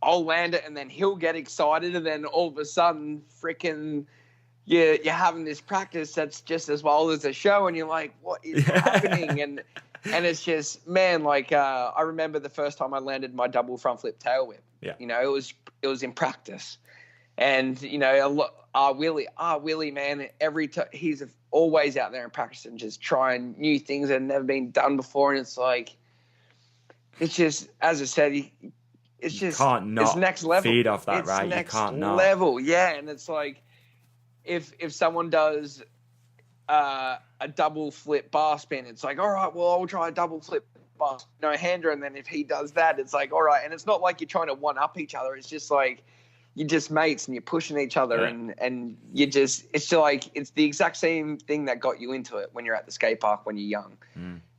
I'll land it, and then he'll get excited, and then all of a sudden freaking you're having this practice that's just as well as a show, and you're like, what is happening? And it's just, man, like I remember the first time I landed my double front flip tail whip. Yeah. It was in practice. And, Willie, man, he's always out there in practice and just trying new things that have never been done before. And it's like, it's just, as I said, it's next level. Feed off that, it's right? Next you can't not. level, yeah. And it's like, if someone does a double flip bar spin, it's like, all right, well, I'll try a double flip bar no-hander. And then if he does that, it's like, all right. And it's not like you're trying to one-up each other. It's just like, you're just mates and you're pushing each other, and you just, it's like, it's the exact same thing that got you into it when you're at the skate park when you're young.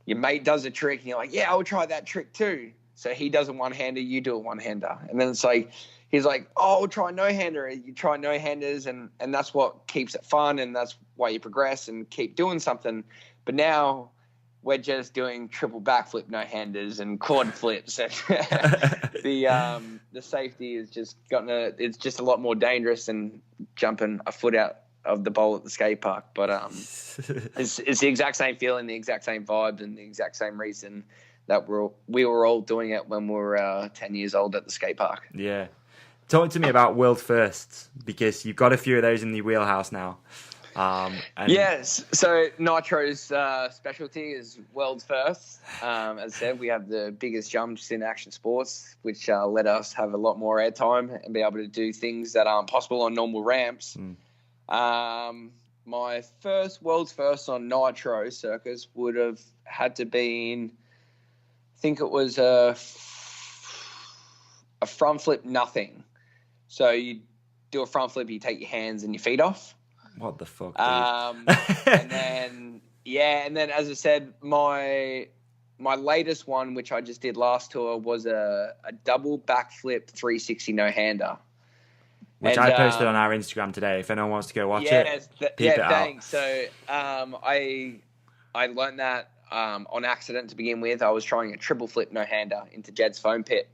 Your mate does a trick and you're like, yeah, I'll try that trick too. So he does a one-hander, you do a one-hander. And then it's like, he's like, oh, I'll try no-hander. You try no-handers, and that's what keeps it fun, and that's why you progress and keep doing something. But now we're just doing triple backflip no-handers and quad flips. And the safety is just it's just a lot more dangerous than jumping a foot out of the bowl at the skate park. But it's the exact same feeling, the exact same vibes, and the exact same reason that we were all doing it when we were 10 years old at the skate park. Yeah. Talk to me about world firsts, because you've got a few of those in the wheelhouse now. Yes, so Nitro's specialty is world's first. As I said, we have the biggest jumps in action sports, which let us have a lot more airtime and be able to do things that aren't possible on normal ramps. My world's first on Nitro Circus would have had to been, I think it was a front flip nothing. So you do a front flip, you take your hands and your feet off. What the fuck, dude? and then as I said, my latest one, which I just did last tour, was a double backflip 360 no-hander. Which I posted on our Instagram today. If anyone wants to go watch it, peep it thanks. Out. So I learned that on accident to begin with. I was trying a triple flip no-hander into Jed's foam pit.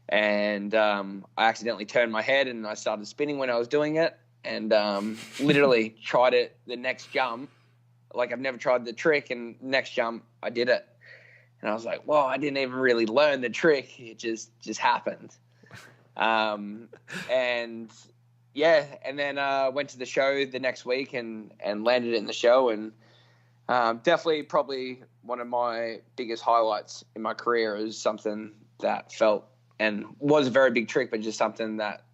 And I accidentally turned my head and I started spinning when I was doing it. And literally tried it the next jump. Like, I've never tried the trick, and next jump I did it. And I was like, well, I didn't even really learn the trick. It just happened. And then went to the show the next week and landed in the show. And definitely probably one of my biggest highlights in my career is something that felt and was a very big trick, but just something that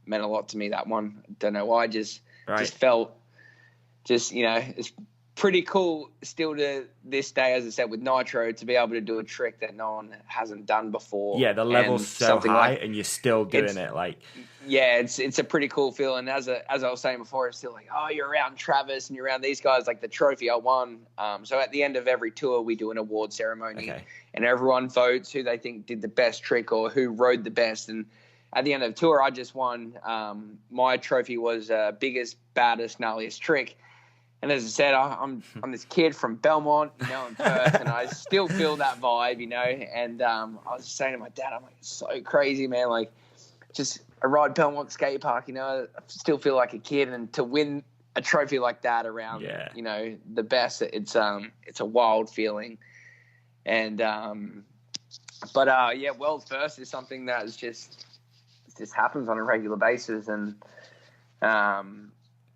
meant a lot to me. That one, don't know why, just felt, it's pretty cool still to this day, as I said, with Nitro, to be able to do a trick that no one hasn't done before. Yeah, the level's so high, and you're still doing it. Like, yeah, it's a pretty cool feeling. As I was saying before, it's still like, oh, you're around Travis and you're around these guys, like the trophy I won. So at the end of every tour, we do an award ceremony, and everyone votes who they think did the best trick or who rode the best. And at the end of the tour, I just won. My trophy was biggest, baddest, gnarliest trick. And as I said, I'm this kid from Belmont, in Perth, and I still feel that vibe, And I was just saying to my dad, I'm like, it's so crazy, man. Like, just I ride Belmont skate park, I still feel like a kid, and to win a trophy like that around, the best, it's a wild feeling. And world first is something that is just happens on a regular basis, and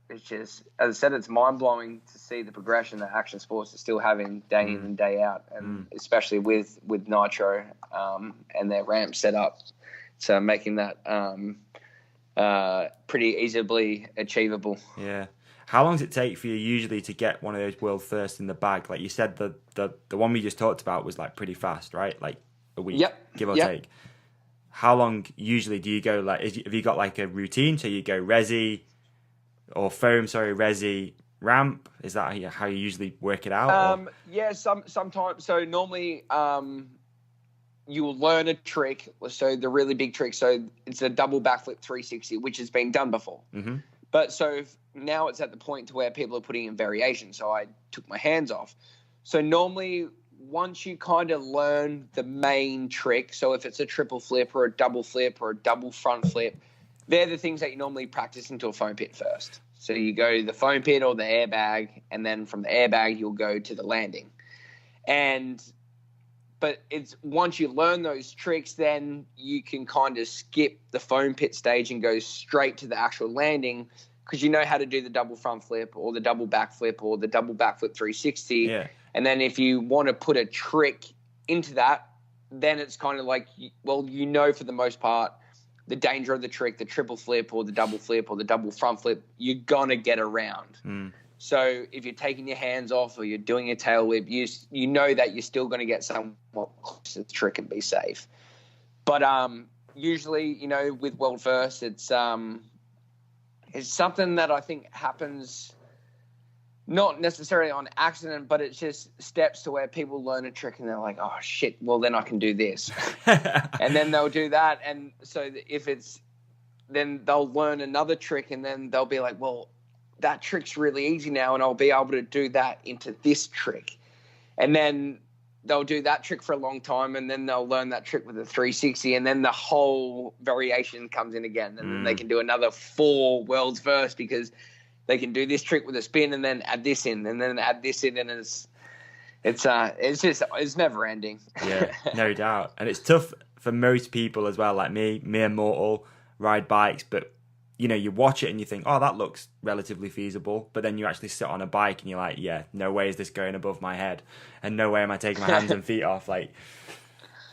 it's just, as I said, it's mind-blowing to see the progression that action sports are still having day in and day out, and especially with Nitro and their ramp set up. So making that pretty easily achievable. Yeah. How long does it take for you usually to get one of those world firsts in the bag? Like you said, the one we just talked about was like pretty fast, right? Like a week, give or take. How long usually do you go? Like, have you got like a routine? So you go resi, ramp? Is that how you usually work it out? Yeah, sometimes. So normally you will learn a trick. So the really big trick. So it's a double backflip 360, which has been done before. Mm-hmm. But so now it's at the point to where people are putting in variations. So I took my hands off. So normally once you kind of learn the main trick, so if it's a triple flip or a double front flip, they're the things that you normally practice into a foam pit first. So you go to the foam pit or the airbag, and then from the airbag, you'll go to the landing. But it's once you learn those tricks, then you can kind of skip the foam pit stage and go straight to the actual landing, because you know how to do the double front flip or the double back flip or the double backflip 360. Yeah. And then if you want to put a trick into that, then it's kind of like, well, for the most part, the danger of the trick, the triple flip or the double front flip, you're going to get around. So if you're taking your hands off or you're doing a tail whip, you know that you're still going to get somewhat close to the trick and be safe. But usually, with world first, it's something that I think happens not necessarily on accident, but it's just steps to where people learn a trick and they're like, oh shit, well then I can do this. And then they'll do that. And so then they'll learn another trick, and then they'll be like, well, that trick's really easy now, and I'll be able to do that into this trick. And then they'll do that trick for a long time, and then they'll learn that trick with a 360, and then the whole variation comes in again. And then they can do another 4 worlds first, because they can do this trick with a spin and then add this in, and then add this in, and it's never ending. Yeah, no doubt. And it's tough for most people as well. Like me and Mortal ride bikes, but you know, you watch it and you think, oh, that looks relatively feasible. But then you actually sit on a bike and you're like, yeah, no way is this going above my head. And no way am I taking my hands and feet off. Like,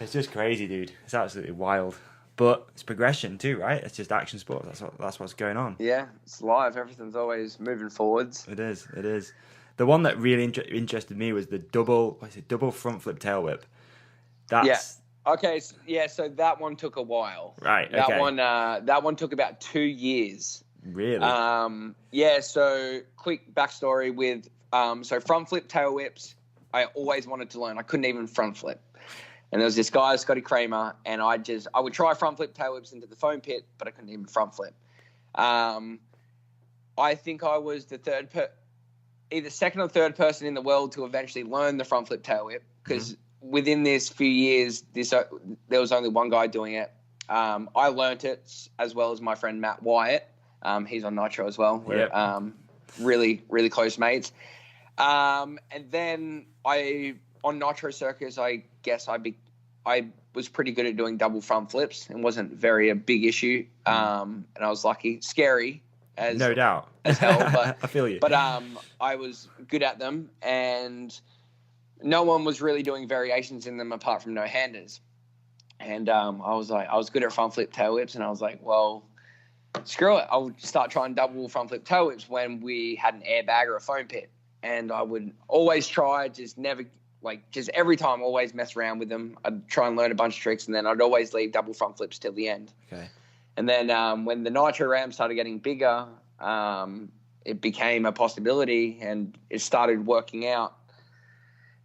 it's just crazy, dude. It's absolutely wild. But it's progression too, right? It's just action sport. That's what's going on. Yeah, it's live. Everything's always moving forwards. It is. The one that really interested me was the double front flip tail whip. That's... Okay, so that one took a while. Right, That okay. one took about 2 years. Really? So quick backstory with so front flip tail whips, I always wanted to learn. I couldn't even front flip. And there was this guy, Scotty Kramer, and I would try front flip tail whips into the foam pit, but I couldn't even front flip. I think I was the either second or third person in the world to eventually learn the front flip tail whip, because within this few years, there was only one guy doing it. I learnt it as well as my friend Matt Wyatt. He's on Nitro as well. We're really, really close mates. And then on Nitro Circus, I guess I was pretty good at doing double front flips and wasn't a big issue. And I was lucky, scary as no doubt as hell, but I feel you. But I was good at them, and no one was really doing variations in them apart from no-handers. And I was good at front flip tail whips, and I was like, well, screw it. I'll start trying double front flip tail whips when we had an airbag or a foam pit. And I would always try, just every time, always mess around with them. I'd try and learn a bunch of tricks, and then I'd always leave double front flips till the end. Okay. And then when the Nitro ramp started getting bigger, it became a possibility, and it started working out.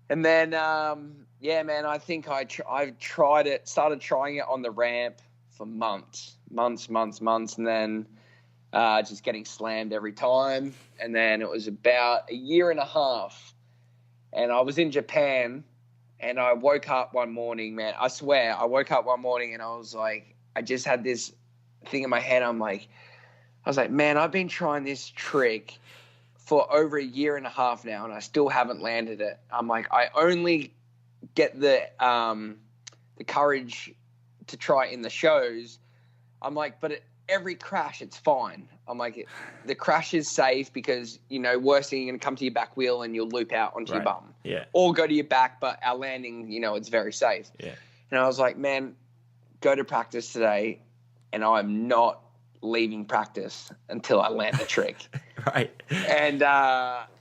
And then, I think I've tried it, started trying it on the ramp for months, and then just getting slammed every time. And then it was about a year and a half, and I was in Japan, and I woke up one morning, man. I swear, I woke up one morning, and I was like, I just had this thing in my head. I was like, man, I've been trying this trick for over a year and a half now, and I still haven't landed it. I'm like, I only get the courage to try it in the shows. I'm like, but at every crash, it's fine. I'm like, the crash is safe because, worst thing, you're going to come to your back wheel and you'll loop out onto your bum. Yeah. Or go to your back, but our landing, it's very safe. Yeah. And I was like, man, go to practice today, and I'm not leaving practice until I land the trick. Right. And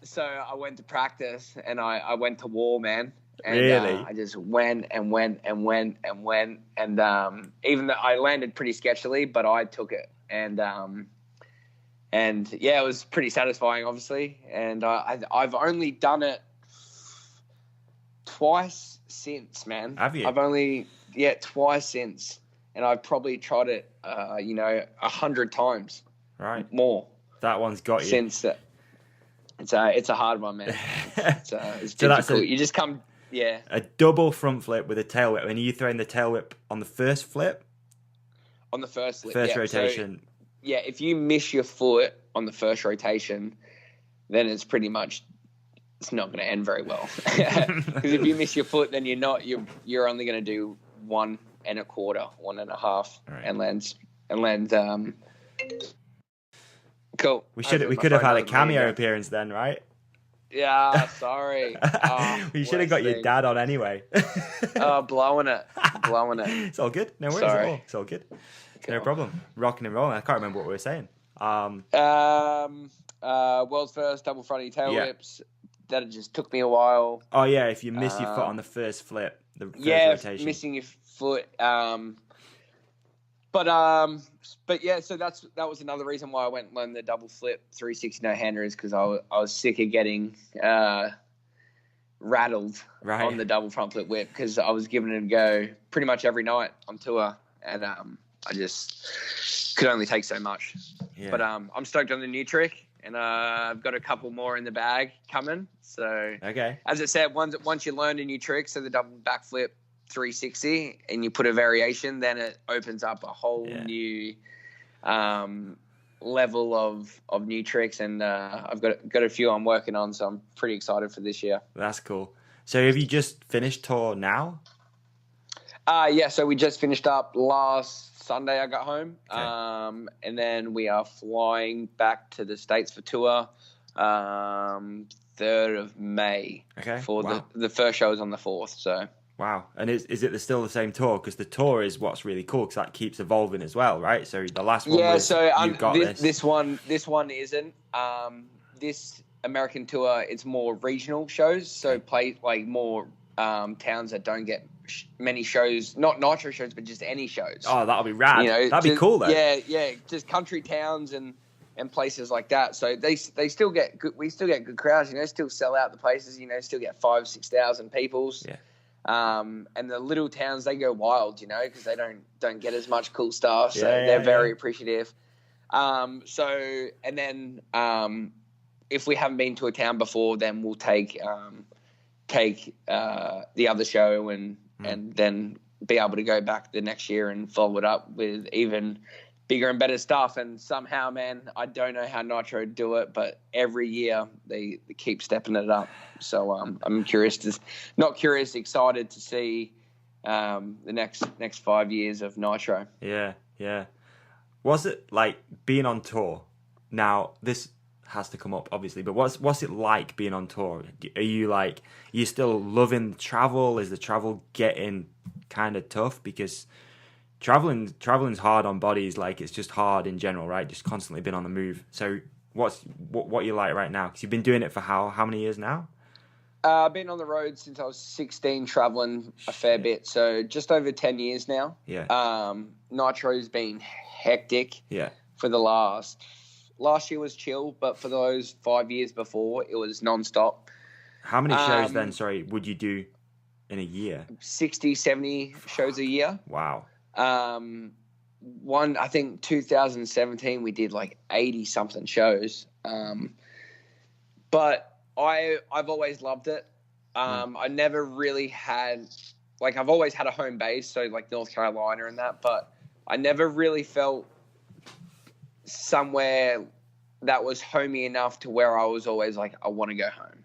so I went to practice, and I went to war, man. And Really? I just went and went. And even though I landed pretty sketchily, but I took it. And it was pretty satisfying, obviously. And I've only done it twice since, man. Have you? I've only, twice since. And I've probably tried it, 100 times. Right. More. That one's got you. Since it's a hard one, man. It's So that's difficult. You just come, a double front flip with a tail whip. And are you throwing the tail whip on the first flip? On the first flip. First rotation. So, if you miss your foot on the first rotation, then it's pretty much, it's not going to end very well. Because if you miss your foot, then you're only going to do 1 1.25, 1.5, right. and land. Cool. We could have had a cameo appearance then, right? Yeah, sorry. We should have got your dad on anyway. Blowing it. It's all good. No worries at all. It's all good. Cool. No problem. Rocking and rolling. I can't remember what we were saying. World's first double fronty tail whips. That just took me a while. Oh yeah, if you miss your foot on the first flip, the first rotation. Missing your foot. So that was another reason why I went and learned the double flip 360 no-hander, is because I was sick of getting rattled on the double front flip whip, because I was giving it a go pretty much every night on tour, and I just could only take so much. Yeah. But I'm stoked on the new trick, and I've got a couple more in the bag coming. So okay, as I said, once you learn a new trick, so the double backflip 360, and you put a variation, then it opens up a whole new level of new tricks, and I've got a few I'm working on, so I'm pretty excited for this year. That's cool. So have you just finished tour now? So we just finished up last Sunday I got home. Okay. And then we are flying back to the States for tour 3rd of May. Okay. For Wow. the first show is on the 4th. So Wow. And is it still the same tour? Because the tour is what's really cool, because that keeps evolving as well, right? So the last one was You Got This. This one isn't. This American tour, it's more regional shows. So play like more towns that don't get many shows, not Nitro shows, but just any shows. Oh, that'll be rad. That'd be cool, though. Yeah, just country towns and places like that. So they still get good. We still get good crowds. Still sell out the places. Still get 5,000-6,000 peoples. Yeah. And the little towns, they go wild. Because they don't get as much cool stuff. So they're very appreciative. So and then if we haven't been to a town before, then we'll take the other show and then be able to go back the next year and follow it up with even bigger and better stuff. And somehow, man, I don't know how Nitro do it, but every year they keep stepping it up. So I'm excited to see the next 5 years of Nitro. Yeah. Was it like being on tour? Now, this has to come up, obviously, but what's it like being on tour? Are you still loving travel? Is the travel getting kind of tough? Because traveling's hard on bodies. Like, it's just hard in general, right? Just constantly been on the move. So what you like right now? Because you've been doing it for how many years now? I've been on the road since I was 16, traveling a fair bit. So just over 10 years now. Yeah. Nitro's been hectic. Yeah. For the last year was chill, but for those 5 years before, it was nonstop. How many shows then, would you do in a year? 60, 70 shows a year. Wow. I think 2017, we did like 80 something shows. But I've always loved it. I never really had, I've always had a home base, so like North Carolina and that, but I never really felt somewhere that was homey enough to where I was always like, I want to go home.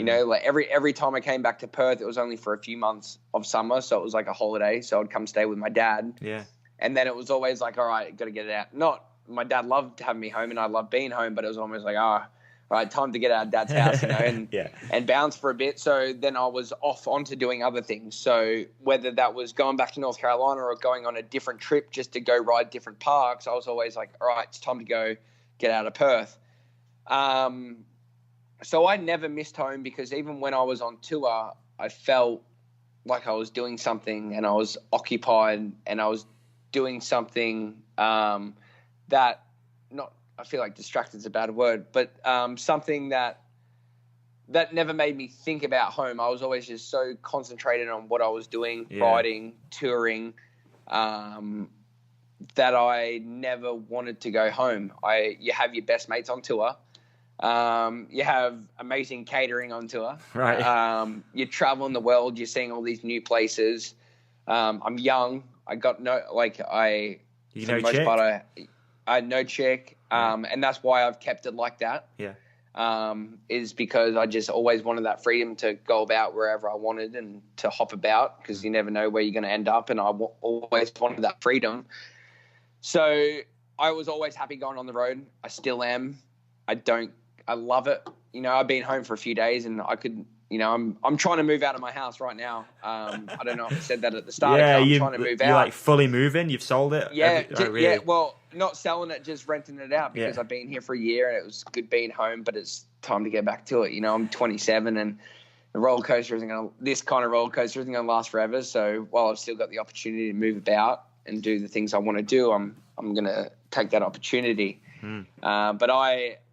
Every time I came back to Perth, it was only for a few months of summer, so it was like a holiday. So I'd come stay with my dad. Yeah. And then it was always like, all right, got to get it out. Not my dad loved having me home, and I loved being home, but it was almost like, all right, time to get out of dad's house, and bounce for a bit. So then I was off onto doing other things. So whether that was going back to North Carolina or going on a different trip just to go ride different parks, I was always like, all right, it's time to go get out of Perth. So I never missed home, because even when I was on tour, I felt like I was doing something and I was occupied and I was doing something that I feel like distracted is a bad word, but something that never made me think about home. I was always just so concentrated on what I was doing, riding, touring, that I never wanted to go home. You have your best mates on tour. You have amazing catering on tour. Right. You're traveling the world. You're seeing all these new places. I'm young. I got I had no chick. And that's why I've kept it like that. Yeah. Is because I just always wanted that freedom to go about wherever I wanted and to hop about, because you never know where you're going to end up. And I always wanted that freedom. So I was always happy going on the road. I still am. I love it. I've been home for a few days, and I could, I'm trying to move out of my house right now. I don't know if I said that at the start. Yeah, I'm trying to move out. You're like fully moving? You've sold it? Yeah, really? Yeah. Well, not selling it, just renting it out, because I've been here for a year and it was good being home, but it's time to get back to it. I'm 27, and this kind of roller coaster isn't going to last forever. So while I've still got the opportunity to move about and do the things I want to do, I'm going to take that opportunity. But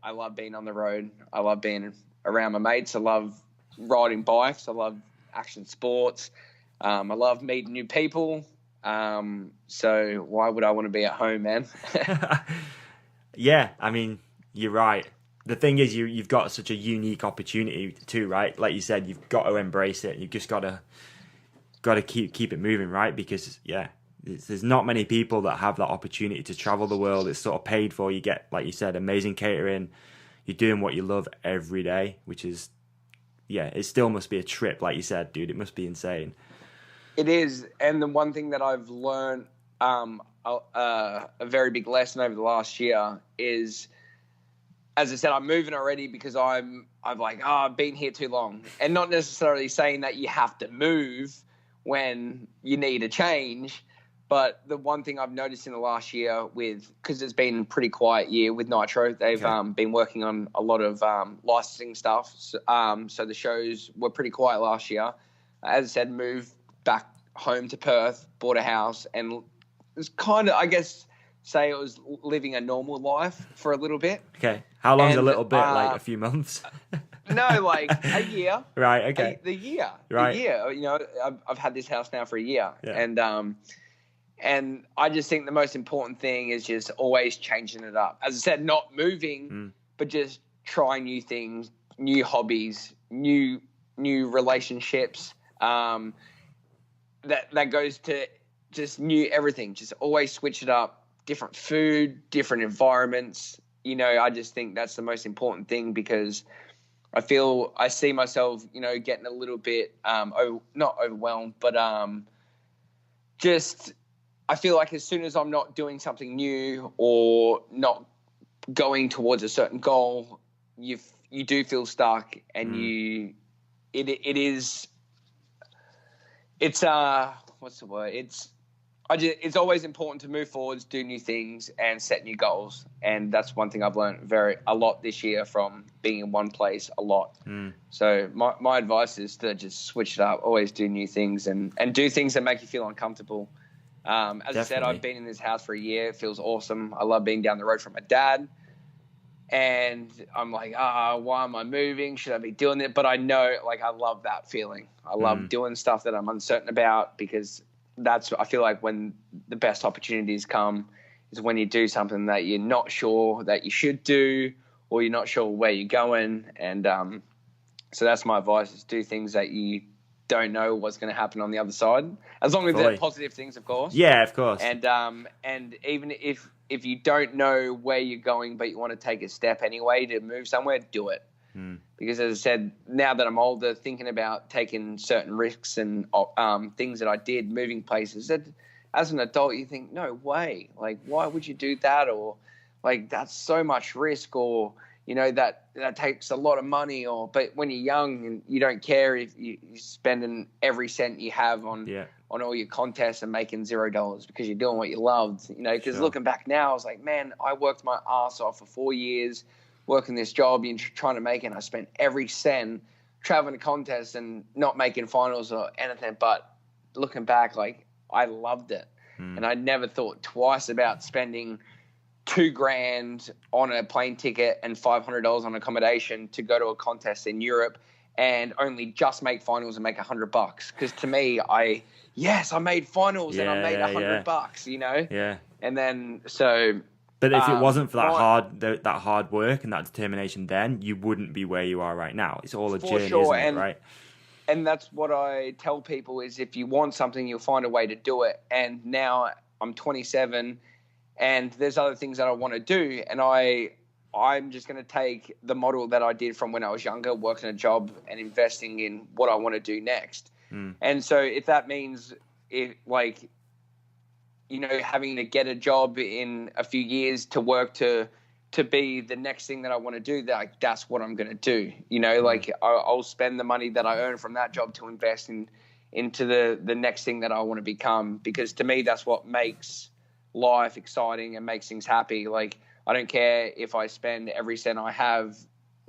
I love being on the road. I love being around my mates. I love riding bikes. I love action sports. I love meeting new people. So why would I want to be at home, man? Yeah, I mean, you're right. The thing is, you've got such a unique opportunity too, right? Like you said, you've got to embrace it. You've just got to keep it moving, right? Because there's not many people that have that opportunity to travel the world. It's sort of paid for. You get, like you said, amazing catering. You're doing what you love every day, which is, it still must be a trip, like you said, dude. It must be insane. It is. And the one thing that I've learned, a very big lesson over the last year is, as I said, I'm moving already because I'm like, I've been here too long. And not necessarily saying that you have to move when you need a change. But the one thing I've noticed in the last year because it's been a pretty quiet year with Nitro, they've been working on a lot of licensing stuff. So the shows were pretty quiet last year. As I said, moved back home to Perth, bought a house, and it's kind of, I guess, say it was living a normal life for a little bit. Okay. How long's a little bit? Like a few months? No, like a year. Right. Okay. The year. Right. The year. You know, I've had this house now for a year, Yeah. and I just think the most important thing is just always changing it up. As I said, not moving, but just trying new things, new hobbies, new relationships. That goes to just new everything. Just always switch it up. Different food, different environments. You know, I just think that's the most important thing because I see myself, you know, getting a little bit not overwhelmed, but just I feel like as soon as I'm not doing something new or not going towards a certain goal, you do feel stuck, and it's what's the word? It's always important to move forwards, do new things, and set new goals. And that's one thing I've learned a lot this year from being in one place a lot. So my advice is to just switch it up, always do new things, and do things that make you feel uncomfortable. As I said, I've been in this house for a year. It feels awesome. I love being down the road from my dad. And I'm like, why am I moving? Should I be doing it? But I know, like, I love that feeling. I love doing stuff that I'm uncertain about because I feel like when the best opportunities come is when you do something that you're not sure that you should do, or you're not sure where you're going. And so that's my advice, is do things that you don't know what's going to happen on the other side, as long as they're positive things, of course. Yeah, of course. And even if you don't know where you're going, but you want to take a step anyway to move somewhere, do it. Because as I said, now that I'm older, thinking about taking certain risks and things that I did, moving places, that as an adult you think, no way, like, why would you do that? Or like, that's so much risk, or you know, that takes a lot of money. But when you're young and you don't care if you're spending every cent you have on all your contests and making $0 because you're doing what you loved, you know. Because looking back now, I was like, man, I worked my ass off for 4 years working this job and trying to make it. And I spent every cent traveling to contests and not making finals or anything. But looking back, like, I loved it. And I never thought twice about spending $2,000 on a plane ticket and $500 on accommodation to go to a contest in Europe and only just make finals and make $100. Because to me, I made finals and I made $100, you know? Yeah. And then, so... But if it wasn't for that hard work and that determination, then you wouldn't be where you are right now. It's all a journey, isn't it? Right? And that's what I tell people, is if you want something, you'll find a way to do it. And now I'm 27 and there's other things that I want to do. And I'm just going to take the model that I did from when I was younger, working a job and investing in what I want to do next. And so if that means having to get a job in a few years to work to be the next thing that I want to do, that's what I'm going to do. You know, like I'll spend the money that I earn from that job to invest into the next thing that I want to become, because to me, that's what makes life exciting and makes things happy. Like, I don't care if I spend every cent I have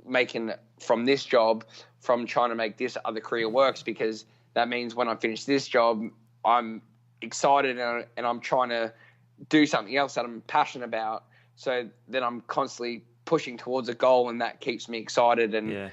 making from this job from trying to make this other career works, because that means when I finish this job, I'm excited and I'm trying to do something else that I'm passionate about. So then I'm constantly pushing towards a goal, and that keeps me excited and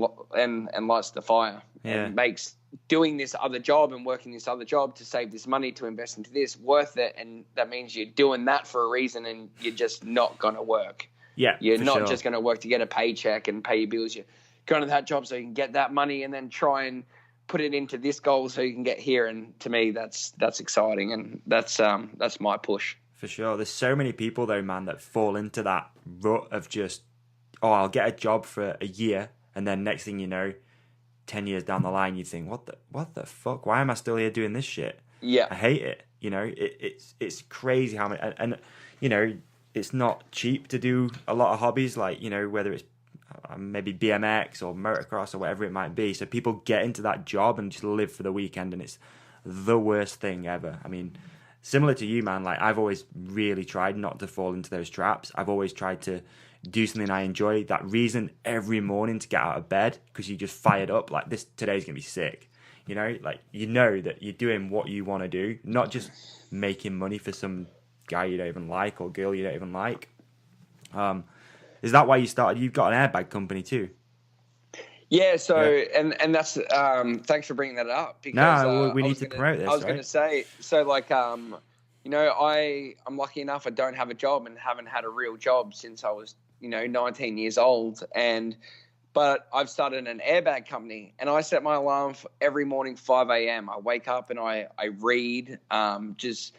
lights the fire and makes doing this other job and working this other job to save this money to invest into this worth it. And that means you're doing that for a reason, and you're just not going to work. Yeah, you're not just going to work to get a paycheck and pay your bills. You're going to that job so you can get that money and then try and put it into this goal so you can get here. And to me, that's exciting, and that's my push. For sure. There's so many people though, man, that fall into that rut of just, I'll get a job for a year, and then next thing you know, 10 years down the line, you think, what the fuck? Why am I still here doing this shit? Yeah. I hate it. You know, it's crazy how many, and you know, it's not cheap to do a lot of hobbies, like, you know, whether it's maybe BMX or motocross or whatever it might be. So people get into that job and just live for the weekend, and it's the worst thing ever. I mean, similar to you, man, like I've always really tried not to fall into those traps. I've always tried to do something I enjoy. That reason every morning to get out of bed, because you just fired up, like today's going to be sick. You know, like, you know that you're doing what you want to do, not just making money for some guy you don't even like or girl you don't even like. Is that why you started? You've got an airbag company too. Yeah. So, and that's, thanks for bringing that up, because no, we need to promote this. I was going to say, so like, you know, I'm lucky enough I don't have a job and haven't had a real job since I was, you know, 19 years old. But I've started an airbag company, and I set my alarm for every morning, 5 a.m. I wake up and I read just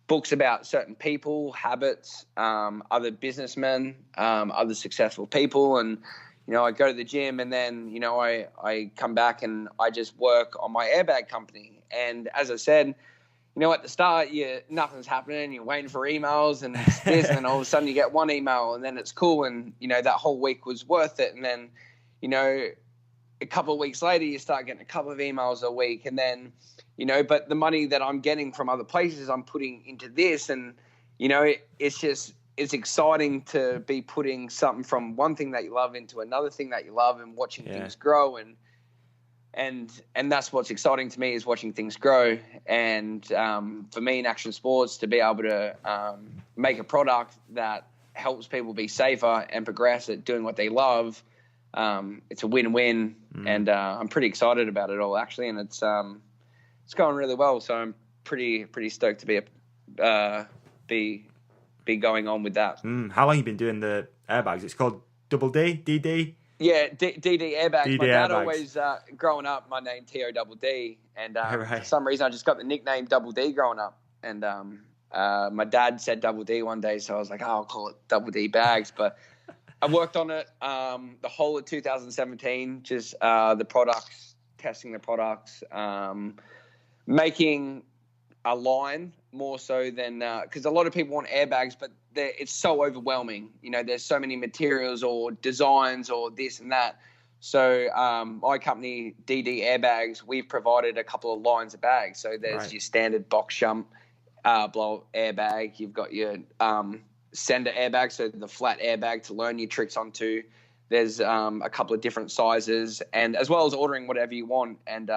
books about certain people, habits, other businessmen, other successful people. And, you know, I go to the gym, and then, you know, I come back and I just work on my airbag company. And as I said, you know, at the start, nothing's happening. You're waiting for emails and this, and then all of a sudden you get one email, and then it's cool. And, you know, that whole week was worth it. And then, you know, a couple of weeks later, you start getting a couple of emails a week. And then, you know, but the money that I'm getting from other places, I'm putting into this. And, you know, it's exciting to be putting something from one thing that you love into another thing that you love, and watching things grow. And that's what's exciting to me, is watching things grow. And for me in action sports, to be able to make a product that helps people be safer and progress at doing what they love, it's a win-win. And I'm pretty excited about it all, actually. And it's going really well. So I'm pretty stoked to be going on with that. How long have you been doing the airbags? It's called Double D, DD? Yeah, DD airbags. DD my dad airbags. Always, growing up, my name TODD, and Right. for some reason I just got the nickname Double D growing up. And my dad said Double D one day, so I was like, I'll call it Double D bags. But I worked on it the whole of 2017, just the products, testing the products, making a line more so than because a lot of people want airbags, but it's so overwhelming. You know, there's so many materials or designs or this and that. So my company, DD Airbags, we've provided a couple of lines of bags. So there's your standard box jump blow airbag. You've got your sender airbag, so the flat airbag to learn your tricks onto. There's a couple of different sizes, and as well as ordering whatever you want. And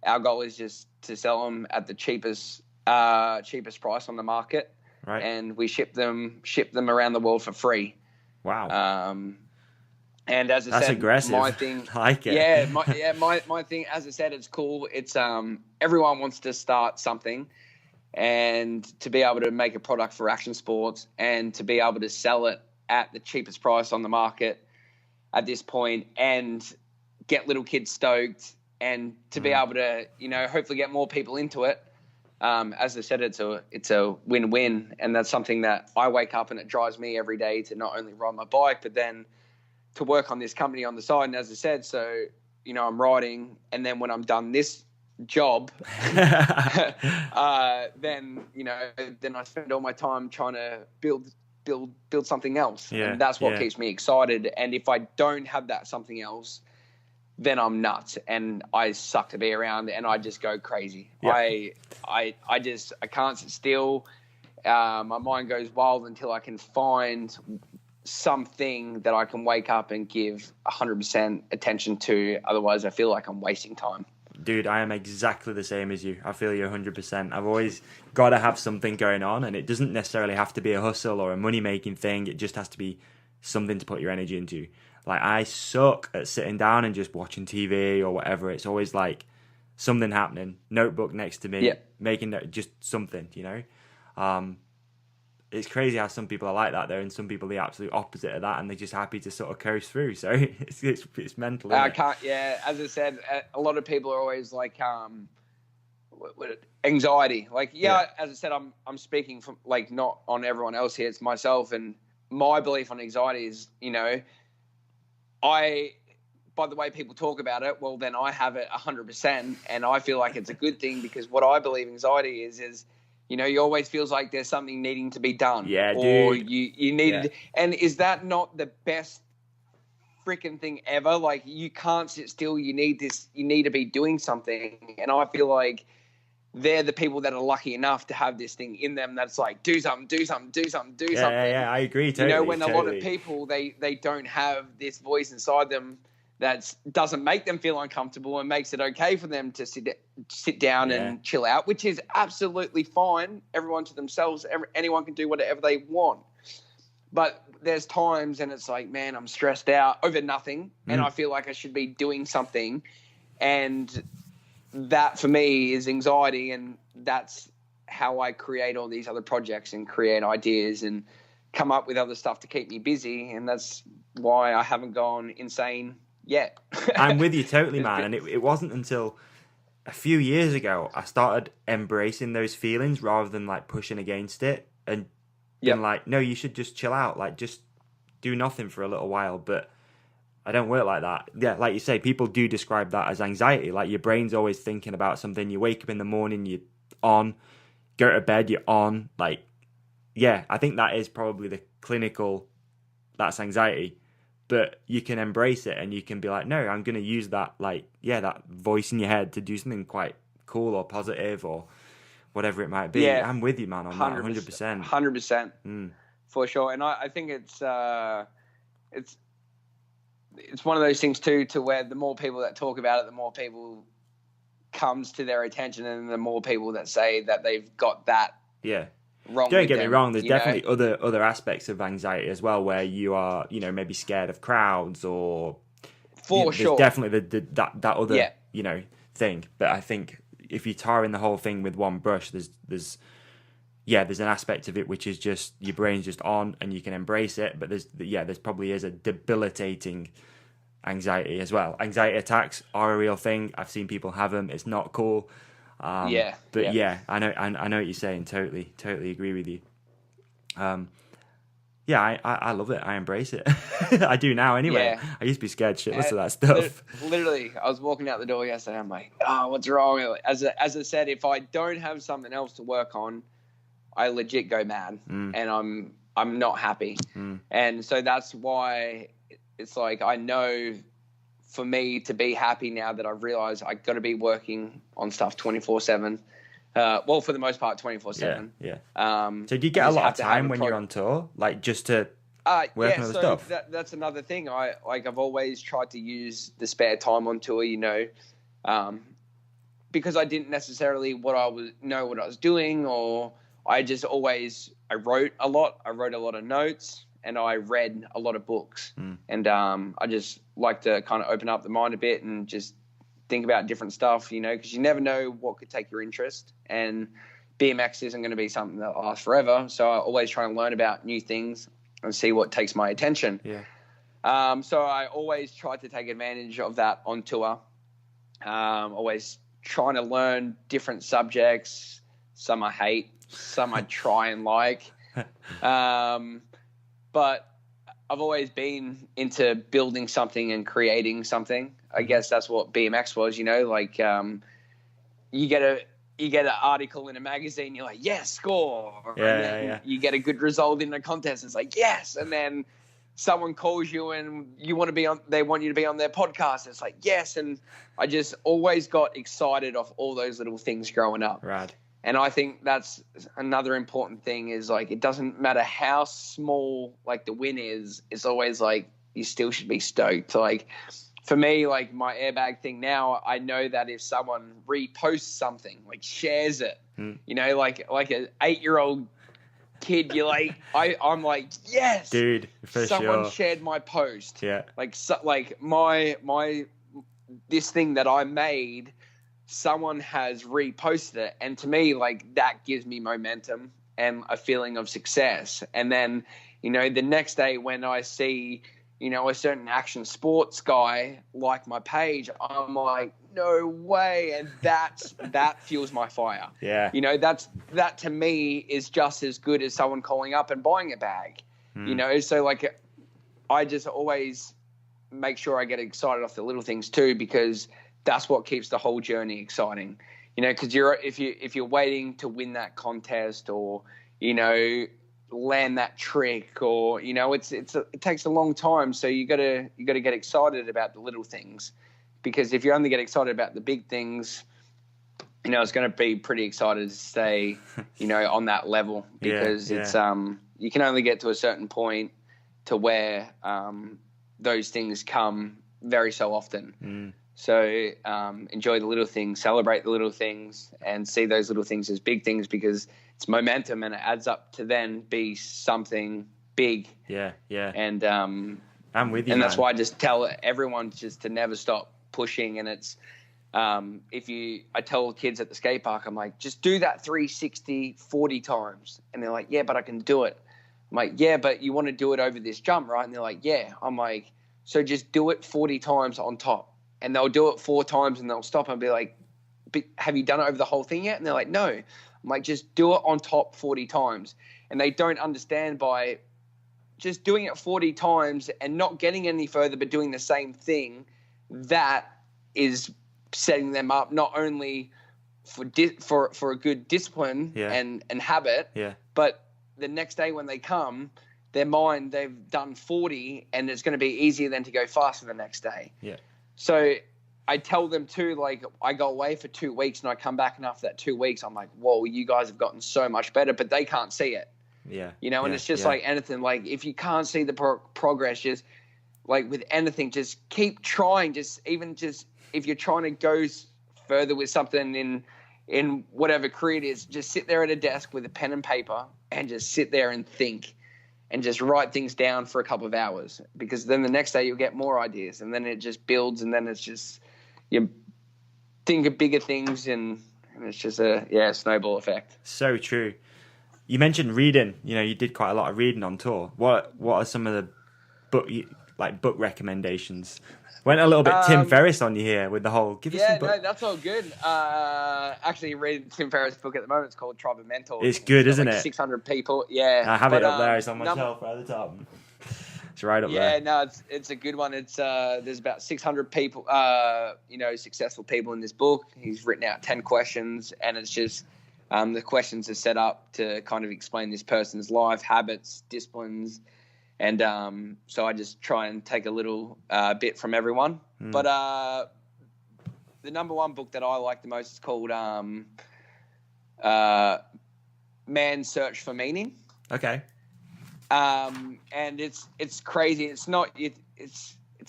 our goal is just to sell them at the cheapest price on the market. Right. And we ship them around the world for free. Wow. And as I That's said, aggressive. my thing, I like it. my thing, as I said, it's cool. It's everyone wants to start something, and to be able to make a product for action sports and to be able to sell it at the cheapest price on the market at this point, and get little kids stoked, and to be able to, you know, hopefully get more people into it. As I said, it's a win-win, and that's something that I wake up and it drives me every day to not only ride my bike, but then to work on this company on the side. And as I said, so, you know, I'm riding, and then when I'm done this job, then, you know, then I spend all my time trying to build something else. Yeah, and that's what keeps me excited. And if I don't have that something else, then I'm nuts and I suck to be around, and I just go crazy. Yeah. I can't sit still. My mind goes wild until I can find something that I can wake up and give 100% attention to. Otherwise, I feel like I'm wasting time. Dude, I am exactly the same as you. I feel you 100%. I've always got to have something going on, and it doesn't necessarily have to be a hustle or a money-making thing. It just has to be something to put your energy into. Like, I suck at sitting down and just watching TV or whatever. It's always like something happening, notebook next to me, making just something, you know? It's crazy how some people are like that there, and some people are the absolute opposite of that, and they're just happy to sort of coast through. So it's mental. Isn't it? Yeah, as I said, a lot of people are always like anxiety. Like, as I said, I'm speaking from, like, not on everyone else here. It's myself, and my belief on anxiety is, you know, by the way people talk about it, well, then I have it 100%, and I feel like it's a good thing, because what I believe anxiety is You know, you always feels like there's something needing to be done. Yeah, or dude. you needed. Yeah. And is that not the best freaking thing ever? Like, you can't sit still. You need this. You need to be doing something. And I feel like they're the people that are lucky enough to have this thing in them that's like, do something, do something, do something, do something. Yeah, I agree totally. You know, when a lot of totally. people, they don't have this voice inside them that doesn't make them feel uncomfortable and makes it okay for them to sit down and chill out, which is absolutely fine. Everyone to themselves. Anyone can do whatever they want. But there's times and it's like, man, I'm stressed out over nothing, and I feel like I should be doing something. And that for me is anxiety, and that's how I create all these other projects and create ideas and come up with other stuff to keep me busy. And that's why I haven't gone insane yet. I'm with you totally, man. And it wasn't until a few years ago I started embracing those feelings rather than like pushing against it and being like, no, you should just chill out, like just do nothing for a little while. But I don't work like that. Yeah, like you say, people do describe that as anxiety. Like your brain's always thinking about something. You wake up in the morning, you're on. Go to bed, you're on. Like, yeah, I think that is probably the clinical, that's anxiety. But you can embrace it and you can be like, no, I'm going to use that, like, yeah, that voice in your head to do something quite cool or positive or whatever it might be. Yeah, I'm with you, man, on 100%, that, 100%. 100%. For sure. And I think it's one of those things, too, to where the more people that talk about it, the more people comes to their attention, and the more people that say that they've got that wrong. Don't get me wrong, there's definitely other aspects of anxiety as well, where you are, you know, maybe scared of crowds or sure. There's definitely that other you know, thing. But I think if you're tarring the whole thing with one brush, there's an aspect of it which is just your brain's just on and you can embrace it, but there's probably is a debilitating anxiety as well. Anxiety attacks are a real thing. I've seen people have them. It's not cool. I know what you're saying. Totally agree with you. I love it. I embrace it. I do now anyway. Yeah. I used to be scared shitless of that stuff. Literally, I was walking out the door yesterday. I'm like, oh, what's wrong? As I said, if I don't have something else to work on, I legit go mad, and I'm not happy. And so that's why it's like, I know for me to be happy now that I've realized I got to be working on stuff 24/7. Well, for the most part, 24/7. Yeah. So do you get a lot of time when you're on tour, like just to work on other stuff? That's another thing. I've always tried to use the spare time on tour, you know, because I didn't necessarily know what I was doing, or I wrote a lot. I wrote a lot of notes. And I read a lot of books, and I just like to kind of open up the mind a bit and just think about different stuff, you know, because you never know what could take your interest. And BMX isn't going to be something that lasts forever, so I always try and learn about new things and see what takes my attention. Yeah. So I always try to take advantage of that on tour. Always trying to learn different subjects. Some I hate, some I try and like. But I've always been into building something and creating something. I guess that's what BMX was, you know, like you get an article in a magazine, you're like, yes, score. You get a good result in a contest. It's like, yes. And then someone calls you and they want you to be on their podcast. It's like, yes. And I just always got excited off all those little things growing up. Right. And I think that's another important thing is, like, it doesn't matter how small, like, the win is, it's always, like, you still should be stoked. Like, for me, like, my airbag thing now, I know that if someone reposts something, like, shares it, you know, like an 8-year-old kid, you're like, I'm like, yes. Dude, for someone sure. shared my post. Yeah. Like my this thing that I made, someone has reposted it, and to me, like, that gives me momentum and a feeling of success. And then, you know, the next day when I see, you know, a certain action sports guy like my page, I'm like, no way. And that fuels my fire. Yeah. You know, that to me is just as good as someone calling up and buying a bag, you know? So, like, I just always make sure I get excited off the little things too, because that's what keeps the whole journey exciting. you know, because if you're waiting to win that contest, or land that trick, or it takes a long time. So you gotta get excited about the little things, because if you only get excited about the big things, it's going to be pretty excited to stay, on that level, because it's you can only get to a certain point to where those things come very so often. So enjoy the little things, celebrate the little things, and see those little things as big things, because it's momentum and it adds up to then be something big. Yeah. And I'm with you, and that's man. why I just tell everyone just to never stop pushing. And it's I tell kids at the skate park, I'm like, just do that 360 40 times, and they're like, yeah, but I can do it. I'm like, yeah, but you want to do it over this jump, right? And they're like, yeah. I'm like, so just do it 40 times on top. And they'll do it 4 times and they'll stop and be like, have you done it over the whole thing yet? And they're like, no. I'm like, just do it on top 40 times. And they don't understand by just doing it 40 times and not getting any further, but doing the same thing, that is setting them up not only for a good discipline and habit, but the next day when they come, their mind, they've done 40, and it's going to be easier than to go faster the next day. Yeah. So I tell them too, like, I go away for 2 weeks and I come back, and after that 2 weeks, I'm like, whoa, you guys have gotten so much better, but they can't see it. Yeah. And it's just like anything, like if you can't see the progress, just like with anything, just keep trying. Just if you're trying to go further with something in whatever career it is, just sit there at a desk with a pen and paper and just sit there and think. And just write things down for a couple of hours, because then the next day you'll get more ideas, and then it just builds, and then it's just you think of bigger things, and it's just a snowball effect. So true. You mentioned reading. You did quite a lot of reading on tour. What are some of the book recommendations? Went a little bit Tim Ferriss on you here with the whole. Give us some book. No, that's all good. Actually, reading Tim Ferriss' book at the moment. It's called Tribe of Mentors. It's good, isn't it? 600 people. Yeah, I have it up there. It's on my shelf right at the top. It's right up there. Yeah, no, it's a good one. It's there's about 600 people, successful people in this book. He's written out 10 questions, and it's just the questions are set up to kind of explain this person's life, habits, disciplines. And so I just try and take a little bit from everyone. But the number one book that I like the most is called Man's Search for Meaning. Okay. And it's crazy. It's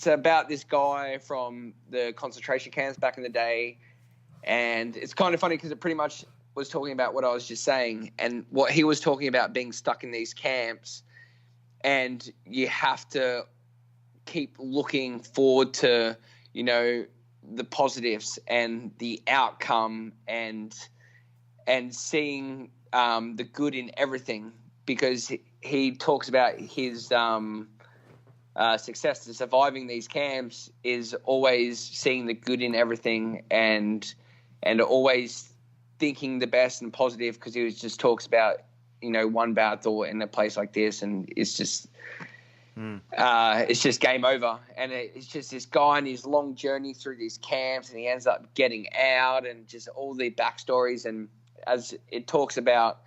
about this guy from the concentration camps back in the day. And it's kind of funny because it pretty much was talking about what I was just saying, and what he was talking about, being stuck in these camps. And you have to keep looking forward to, the positives and the outcome, and seeing the good in everything, because he talks about his success to surviving these camps is always seeing the good in everything, and always thinking the best and positive, because he just talks about one bad thought in a place like this, and it's just game over. And it's just this guy and his long journey through these camps, and he ends up getting out, and just all the backstories. And as it talks about,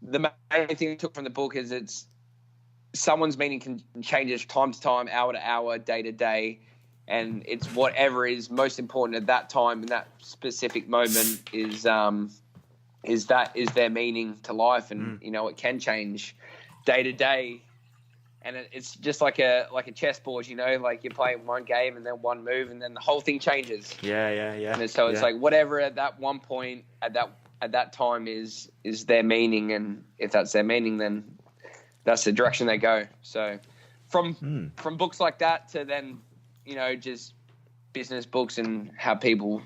the main thing I took from the book is it's someone's meaning can change time to time, hour to hour, day to day, and it's whatever is most important at that time in that specific moment is their meaning to life. And it can change day to day, and it's just like a chessboard, like you're playing one game and then one move, and then the whole thing changes. Yeah. And so it's like whatever at that one point at that time is their meaning, and if that's their meaning, then that's the direction they go. So from books like that to then just business books and how people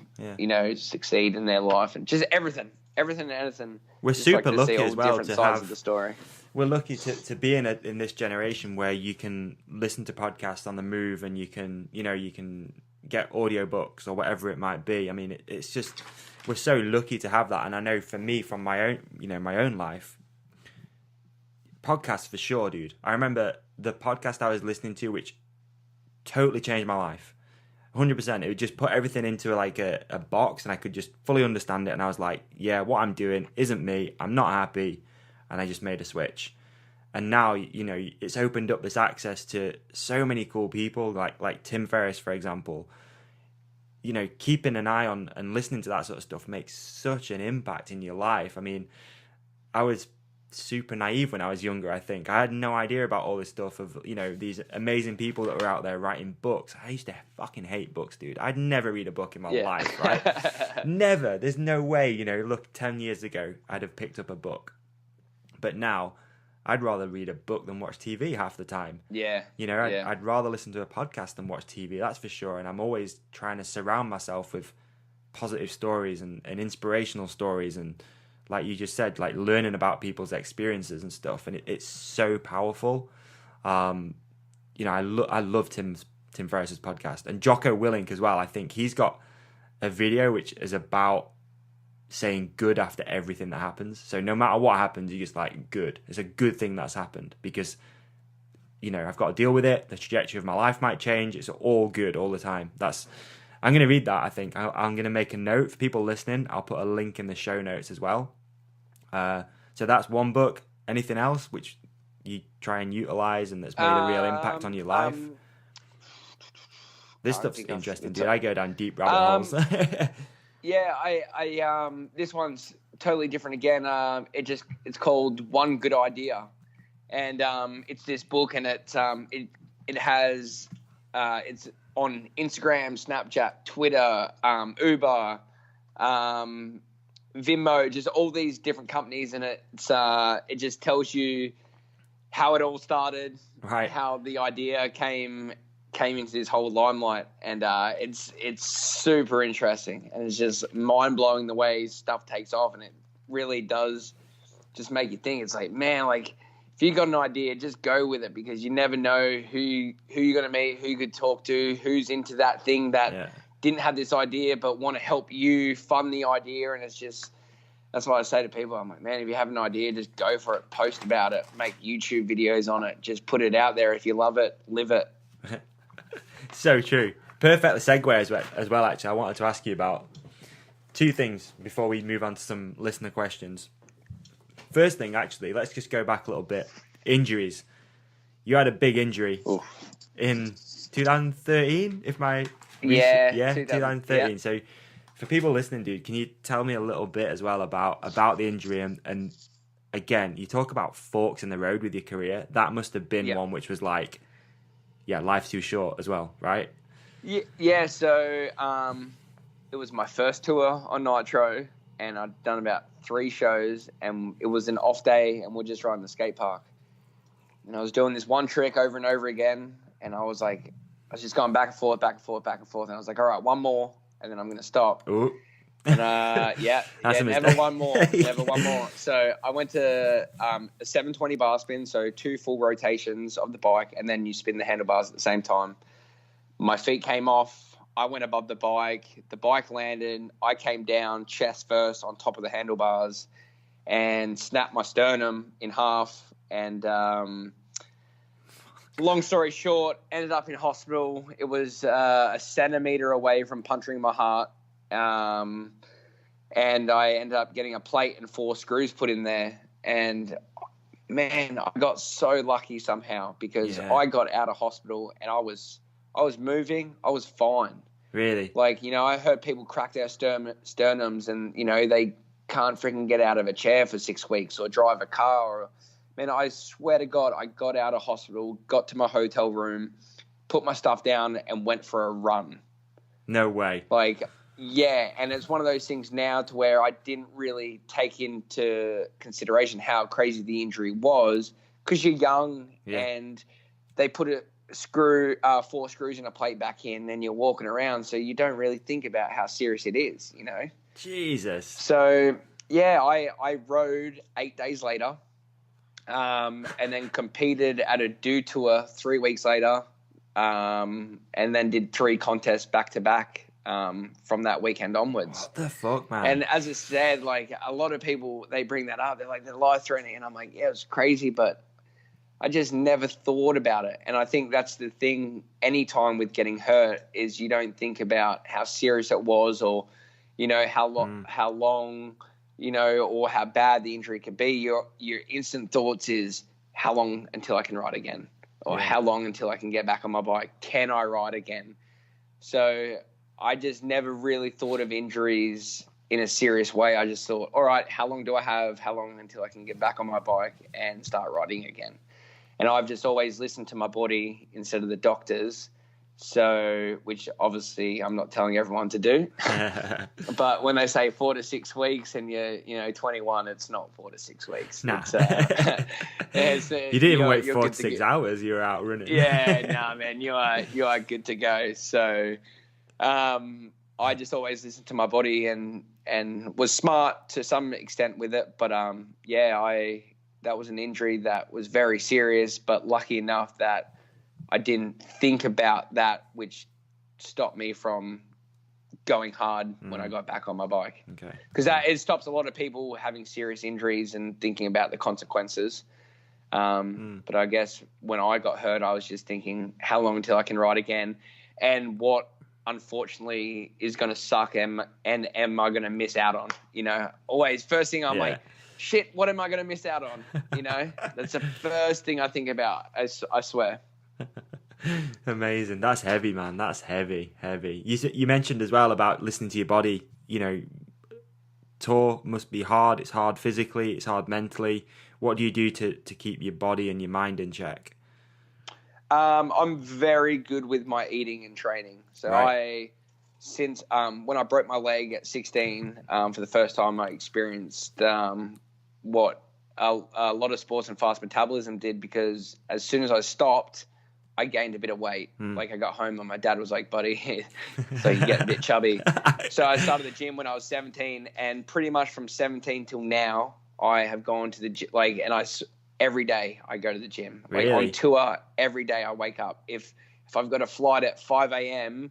succeed in their life, and just everything and anything. We're just super to lucky see all as the well different to sides have. of the story. We're lucky to be in this generation where you can listen to podcasts on the move, and you can get audiobooks or whatever it might be. I mean, it's just, we're so lucky to have that. And I know for me, from my own life, podcasts for sure, dude. I remember the podcast I was listening to, which totally changed my life. 100%. It would just put everything into like a box, and I could just fully understand it. And I was like, yeah, what I'm doing isn't me. I'm not happy. And I just made a switch. And now, you know, it's opened up this access to so many cool people, like Tim Ferriss, for example. You know, keeping an eye on and listening to that sort of stuff makes such an impact in your life. I mean, I was super naive when I was younger, I think. I had no idea about all this stuff of, you know, these amazing people that were out there writing books. I used to fucking hate books, dude. I'd never read a book in my life, right? Never. There's no way, you know, look, 10 years ago, I'd have picked up a book. But now, I'd rather read a book than watch TV half the time. Yeah. You know, I'd rather listen to a podcast than watch TV, that's for sure. And I'm always trying to surround myself with positive stories and inspirational stories. And like you just said, like learning about people's experiences and stuff. And it's so powerful. You know, I love Tim Ferriss's podcast. And Jocko Willink as well. I think he's got a video which is about saying good after everything that happens. So no matter what happens, you're just like, good. It's a good thing that's happened because, you know, I've got to deal with it. The trajectory of my life might change. It's all good all the time. I'm going to read that, I think. I'm going to make a note for people listening. I'll put a link in the show notes as well. So that's one book. Anything else which you try and utilize and that's made a real impact on your life? This stuff's interesting, dude. I go down deep rabbit holes. Yeah, I this one's totally different again. It's called One Good Idea, and it's this book, and it has it's on Instagram, Snapchat, Twitter, Uber, Vimeo, just all these different companies, and it just tells you how it all started, right? How the idea came into this whole limelight, and it's super interesting, and it's just mind-blowing the way stuff takes off, and it really does just make you think. It's like, man, like if you got an idea, just go with it, because you never know who you're going to meet, who you could talk to, who's into that thing that didn't have this idea but want to help you fund the idea. And it's just, that's why I say to people, I'm like, man, if you have an idea, just go for it, post about it, make YouTube videos on it, just put it out there. If you love it, live it. So true. Perfect segue as well, actually. I wanted to ask you about two things before we move on to some listener questions. First thing, actually, let's just go back a little bit. Injuries. You had a big injury in 2013, if my... 2013. Yeah. So for people listening, dude, can you tell me a little bit as well about the injury? And again, you talk about forks in the road with your career. That must have been one which was like, life's too short as well, right? Yeah. So it was my first tour on Nitro, and I'd done about 3 shows, and it was an off day, and we're just riding the skate park. And I was doing this one trick over and over again, and I was just going back and forth, and I was like, all right, one more, and then I'm going to stop. Ooh. And never one more. So I went to a 720 bar spin, so 2 full rotations of the bike, and then you spin the handlebars at the same time. My feet came off. I went above the bike landed. I came down chest first on top of the handlebars and snapped my sternum in half. And long story short, ended up in hospital. It was a centimeter away from puncturing my heart. And I ended up getting a plate and 4 screws put in there. And man, I got so lucky somehow, because I got out of hospital and I was moving. I was fine. Really? Like, you know, I heard people crack their sternums and, you know, they can't freaking get out of a chair for 6 weeks or drive a car. Or, man, I swear to God, I got out of hospital, got to my hotel room, put my stuff down and went for a run. No way. Like, yeah. And it's one of those things now to where I didn't really take into consideration how crazy the injury was, because you're young and they put 4 screws in a plate back in, and you're walking around, so you don't really think about how serious it is, you know? Jesus. So, yeah, I rode 8 days later, and then competed at a Do Tour 3 weeks later, and then did 3 contests back-to-back from that weekend onwards. What the fuck, man? And as I said, like, a lot of people, they bring that up. They're like, they're life-threatening, and I'm like, yeah, it was crazy, but I just never thought about it. And I think that's the thing anytime with getting hurt is you don't think about how serious it was or, how long, or how bad the injury could be. Your instant thoughts is how long until I can ride again or how long until I can get back on my bike? Can I ride again? So I just never really thought of injuries in a serious way. I just thought, all right, how long do I have? How long until I can get back on my bike and start riding again? And I've just always listened to my body instead of the doctors. So, which obviously I'm not telling everyone to do. But when they say 4 to 6 weeks and you're 21, it's not 4 to 6 weeks. Nah. It's, you didn't even wait 4 to 6 hours. You were out running. Yeah, nah, man, you are good to go. So, I just always listened to my body and was smart to some extent with it. But that was an injury that was very serious, but lucky enough that I didn't think about that, which stopped me from going hard when I got back on my bike. Okay. Because it stops a lot of people having serious injuries and thinking about the consequences. But I guess when I got hurt, I was just thinking, how long until I can ride again? And what, unfortunately, is going to suck and am I going to miss out on? Always first thing I'm like, shit, what am I going to miss out on? That's the first thing I think about. I swear. Amazing. That's heavy, man. That's heavy. You mentioned as well about listening to your body. Tour must be hard. It's hard physically. It's hard mentally. What do you do to keep your body and your mind in check? I'm very good with my eating and training. So right. Since when I broke my leg at 16, for the first time, I experienced what a lot of sports and fast metabolism did, because as soon as I stopped, I gained a bit of weight. Like I got home and my dad was like, buddy, so you get a bit chubby. So I started the gym when I was 17, and pretty much from 17 till now, I have gone to the gym, every day I go to the gym. Really? On tour, every day I wake up. If I've got a flight at 5 a.m.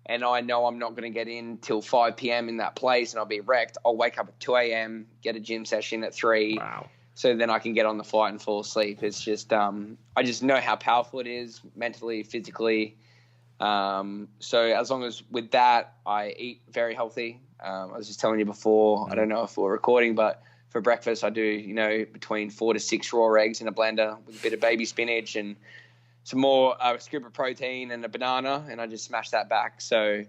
and I know I'm not going to get in till 5 p.m. in that place and I'll be wrecked, I'll wake up at 2 a.m., get a gym session at 3. Wow. So then I can get on the flight and fall asleep. It's just, I just know how powerful it is mentally, physically. So as long as with that, I eat very healthy. I was just telling you before, I don't know if we're recording, but for breakfast, I do, between 4 to 6 raw eggs in a blender with a bit of baby spinach and some more scoop of protein and a banana, and I just smash that back. So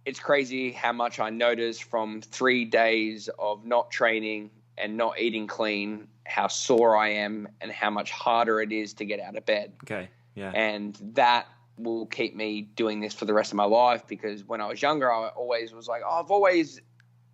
it's crazy how much I noticed from 3 days of not training and not eating clean, how sore I am and how much harder it is to get out of bed. Okay, yeah. And that will keep me doing this for the rest of my life, because when I was younger, I always was like, I've always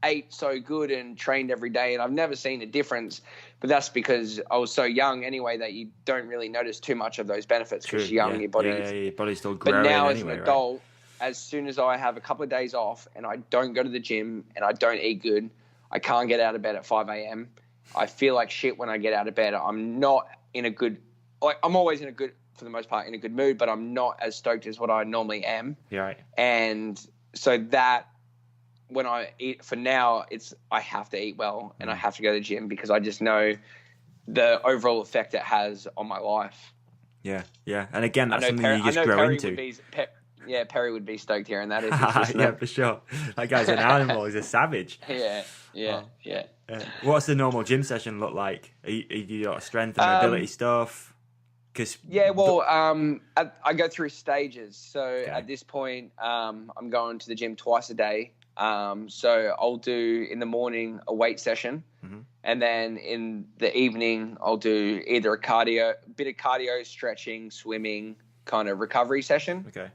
ate so good and trained every day and I've never seen a difference. But that's because I was so young anyway that you don't really notice too much of those benefits because you're young, your body's still growing. But now anyway, as an adult, as soon as I have a couple of days off and I don't go to the gym and I don't eat good, I can't get out of bed at 5 a.m. I feel like shit when I get out of bed. I'm not in a good, I'm always for the most part, in a good mood, but I'm not as stoked as what I normally am. Yeah. Right. And so that, when I eat, for now, I have to eat well and I have to go to the gym because I just know the overall effect it has on my life. Yeah. And again, that's something you just grow into. Perry would be stoked hearing that. Yeah, for sure. That guy's an animal. He's a savage. Yeah. What's the normal gym session look like? Are you do a lot of strength and mobility stuff? I go through stages. So At this point, I'm going to the gym twice a day. So I'll do in the morning a weight session, and then in the evening I'll do either a bit of cardio, stretching, swimming, kind of recovery session. Okay.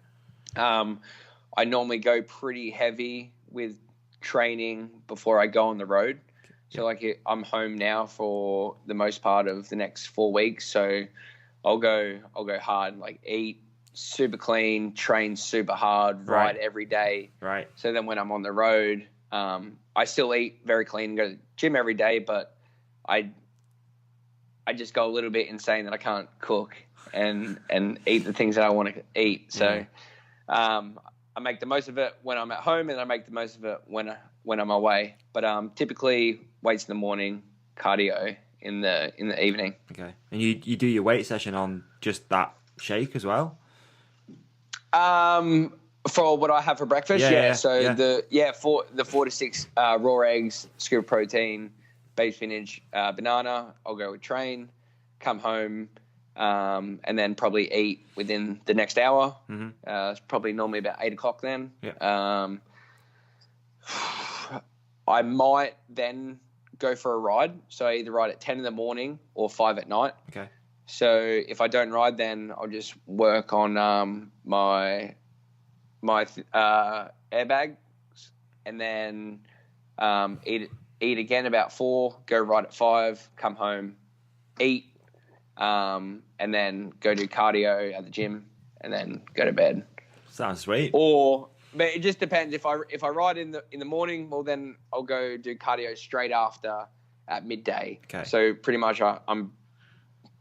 I normally go pretty heavy with training before I go on the road. So I'm home now for the most part of the next 4 weeks. So I'll go hard, eat super clean, train super hard, ride every day. Right. So then when I'm on the road, I still eat very clean, go to the gym every day, but I just go a little bit insane that I can't cook and eat the things that I want to eat. So I make the most of it when I'm at home, and I make the most of it when I'm away. But typically weights in the morning, cardio in the evening. Okay. And you do your weight session on just that shake as well? For what I have for breakfast, the 4 to 6 raw eggs, scoop of protein, baked spinach, banana. I'll go with train, come home, and then probably eat within the next hour. Mm-hmm. It's probably normally about 8 o'clock then. Yeah. I might then go for a ride. So I either ride at 10 in the morning or 5 at night. Okay. So if I don't ride, then I'll just work on my airbag, and then eat again about 4, go ride at 5, come home, eat, and then go do cardio at the gym, and then go to bed. Sounds sweet. But it just depends. If I ride in the morning, well then I'll go do cardio straight after at midday. Okay. So pretty much I'm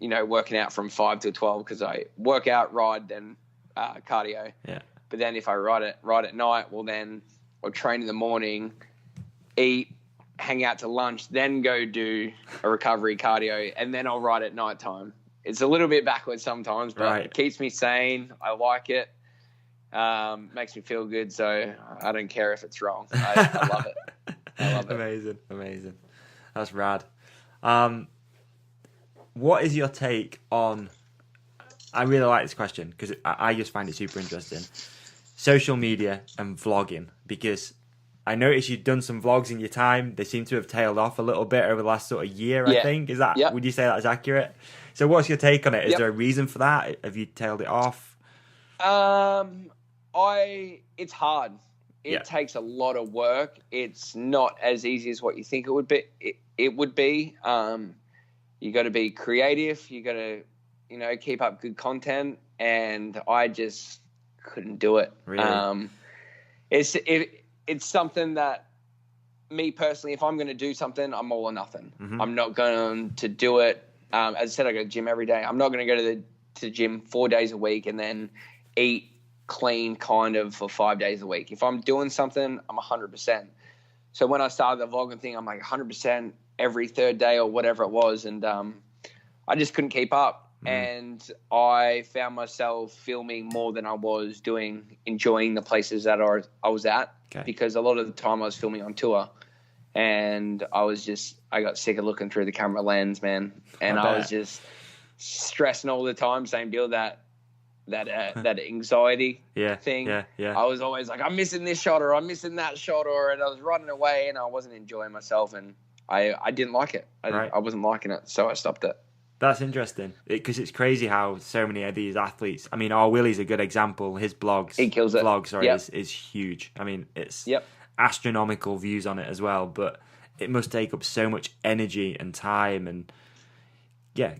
working out from 5 to 12 because I work out, ride, then cardio. Yeah. But then if I ride at night, well then I'll train in the morning, eat, hang out to lunch, then go do a recovery cardio, and then I'll ride at night time. It's a little bit backwards sometimes, but right. It keeps me sane. I like it. Makes me feel good, so I don't care if it's wrong. I love it. I love it. Amazing. That's rad. What is your take on... I really like this question because I just find it super interesting. Social media and vlogging, because I noticed you've done some vlogs in your time. They seem to have tailed off a little bit over the last sort of year, I think. Is that? Would you say that is accurate? So what's your take on it? Is there a reason for that? Have you tailed it off? It's hard. It takes a lot of work. It's not as easy as what you think it would be. It would be. You got to be creative. You got to, keep up good content. And I just couldn't do it. Really? It's something that me personally, if I'm going to do something, I'm all or nothing. Mm-hmm. I'm not going to do it. As I said, I go to the gym every day. I'm not going to go to the gym 4 days a week and then eat clean kind of for 5 days a week. If I'm doing something, I'm 100%. So when I started the vlogging thing, I'm like 100% every third day or whatever it was. And I just couldn't keep up. And I found myself filming more than I was enjoying the places that I was at, because a lot of the time I was filming on tour, and I got sick of looking through the camera lens, man. And I was just stressing all the time. Same deal, that anxiety thing. Yeah. I was always like, I'm missing this shot or I'm missing that shot, and I was running away and I wasn't enjoying myself, and I didn't like it. I wasn't liking it, so I stopped it. That's interesting, because it's crazy how so many of these athletes. I mean, Willie's a good example. His he kills it. Vlogs is huge. I mean, it's astronomical views on it as well, but it must take up so much energy and time, and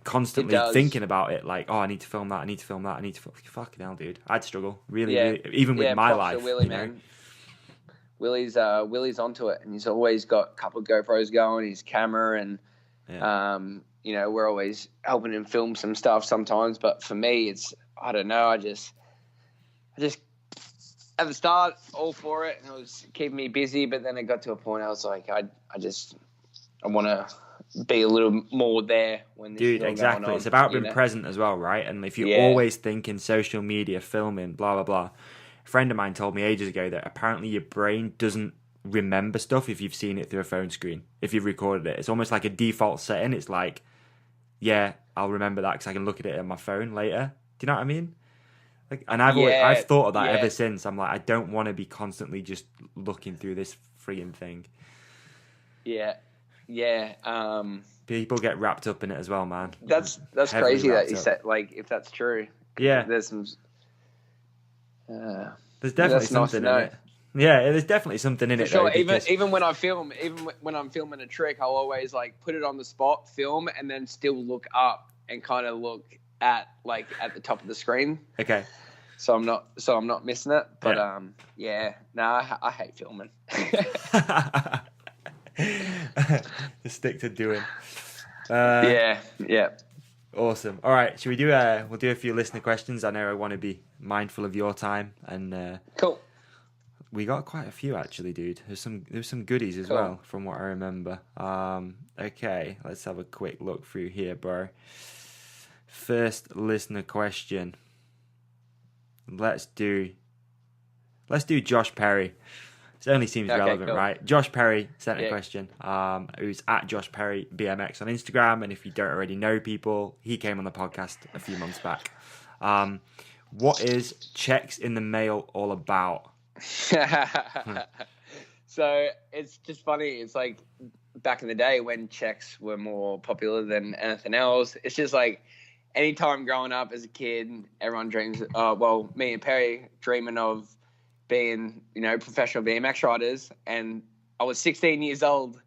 constantly thinking about it. Like, I need to film that. I need to film that. I need to fucking hell, dude. I'd struggle really, even with my life. Willie, man. Willie's onto it, and he's always got a couple of GoPros going, his camera, and we're always helping him film some stuff sometimes. But for me, it's, I don't know. I just at the start, all for it, and it was keeping me busy. But then it got to a point I was like, I want to be a little more there when this is all going on. It's about being present as well, right? And if you're always thinking social media, filming, blah blah blah. A friend of mine told me ages ago that apparently your brain doesn't remember stuff if you've seen it through a phone screen. If you've recorded it, it's almost like a default setting. It's like, I'll remember that because I can look at it on my phone later. Do you know what I mean? Like, and I've thought of that ever since. I'm like, I don't want to be constantly just looking through this freaking thing. People get wrapped up in it as well, man. That's crazy that you said, like, if that's true. Yeah, there's some. There's definitely something in it. Yeah, there's definitely something in it. Sure, though, even when I film, even when I'm filming a trick, I'll always like put it on the spot, film, and then still look up and kind of look at the top of the screen. Okay. So I'm not missing it. But I hate filming. Just stick to doing. Yeah. Awesome. All right, should we do we'll do a few listener questions. I know I want to be mindful of your time, and cool. We got quite a few actually, dude. There's some goodies as well from what I remember. Okay, let's have a quick look through here, bro. First listener question. Let's do Josh Perry. It only seems relevant, cool. right? Josh Perry sent a question. Who's at Josh Perry BMX on Instagram, and if you don't already know people, he came on the podcast a few months back. What is checks in the mail all about? So it's just funny. It's like back in the day when checks were more popular than anything else. It's just like anytime growing up as a kid, everyone dreams. Me and Perry dreaming of being, professional BMX riders. And I was 16 years old,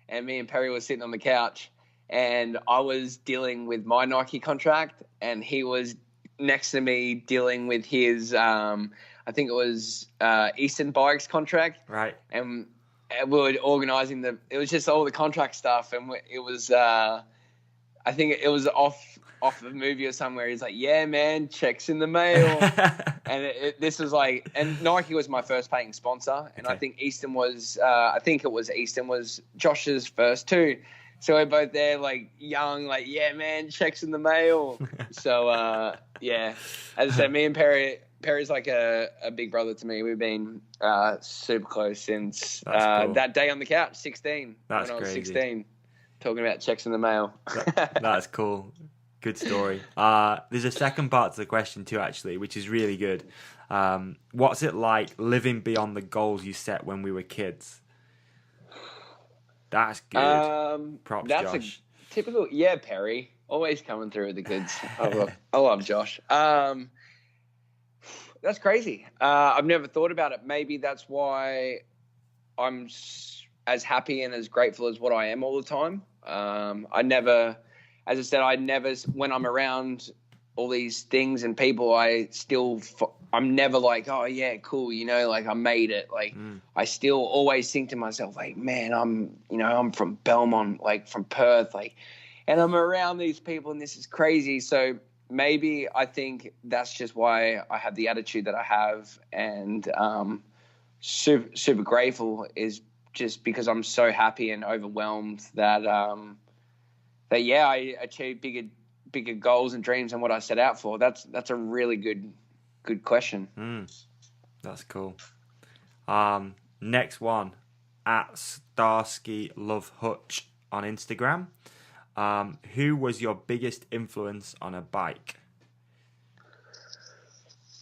and me and Perry were sitting on the couch, and I was dealing with my Nike contract, and he was next to me dealing with his, I think it was Eastern Bikes contract. Right. And we were organising it was just all the contract stuff, and it was, I think it was off a movie or somewhere. He's like, yeah, man, checks in the mail. And this was like, and Nike was my first paying sponsor. And I think Eastern was Josh's first too. So we're both there like young, like, yeah, man, checks in the mail. So, yeah, as I said, me and Perry's like a big brother to me. We've been super close since cool. that day on the couch, 16. That's when I was crazy. 16, talking about checks in the mail. That's cool. Good story. There's a second part to the question too, actually, which is really good. What's it like living beyond the goals you set when we were kids? That's good. Props, that's Josh. A typical, Perry. Always coming through with the goods. I love Josh. That's crazy. I've never thought about it. Maybe that's why I'm as happy and as grateful as what I am all the time. As I said, when I'm around all these things and people, I'm never like, oh yeah, cool. Like I made it. Like I still always think to myself, like, man, I'm from Belmont, like from Perth, like, and I'm around these people and this is crazy. So maybe I think that's just why I have the attitude that I have, and super, super grateful is just because I'm so happy and overwhelmed that I achieved bigger goals and dreams than what I set out for. That's a really good question. That's cool. Next one, at Starsky Love Hutch on Instagram. Who was your biggest influence on a bike?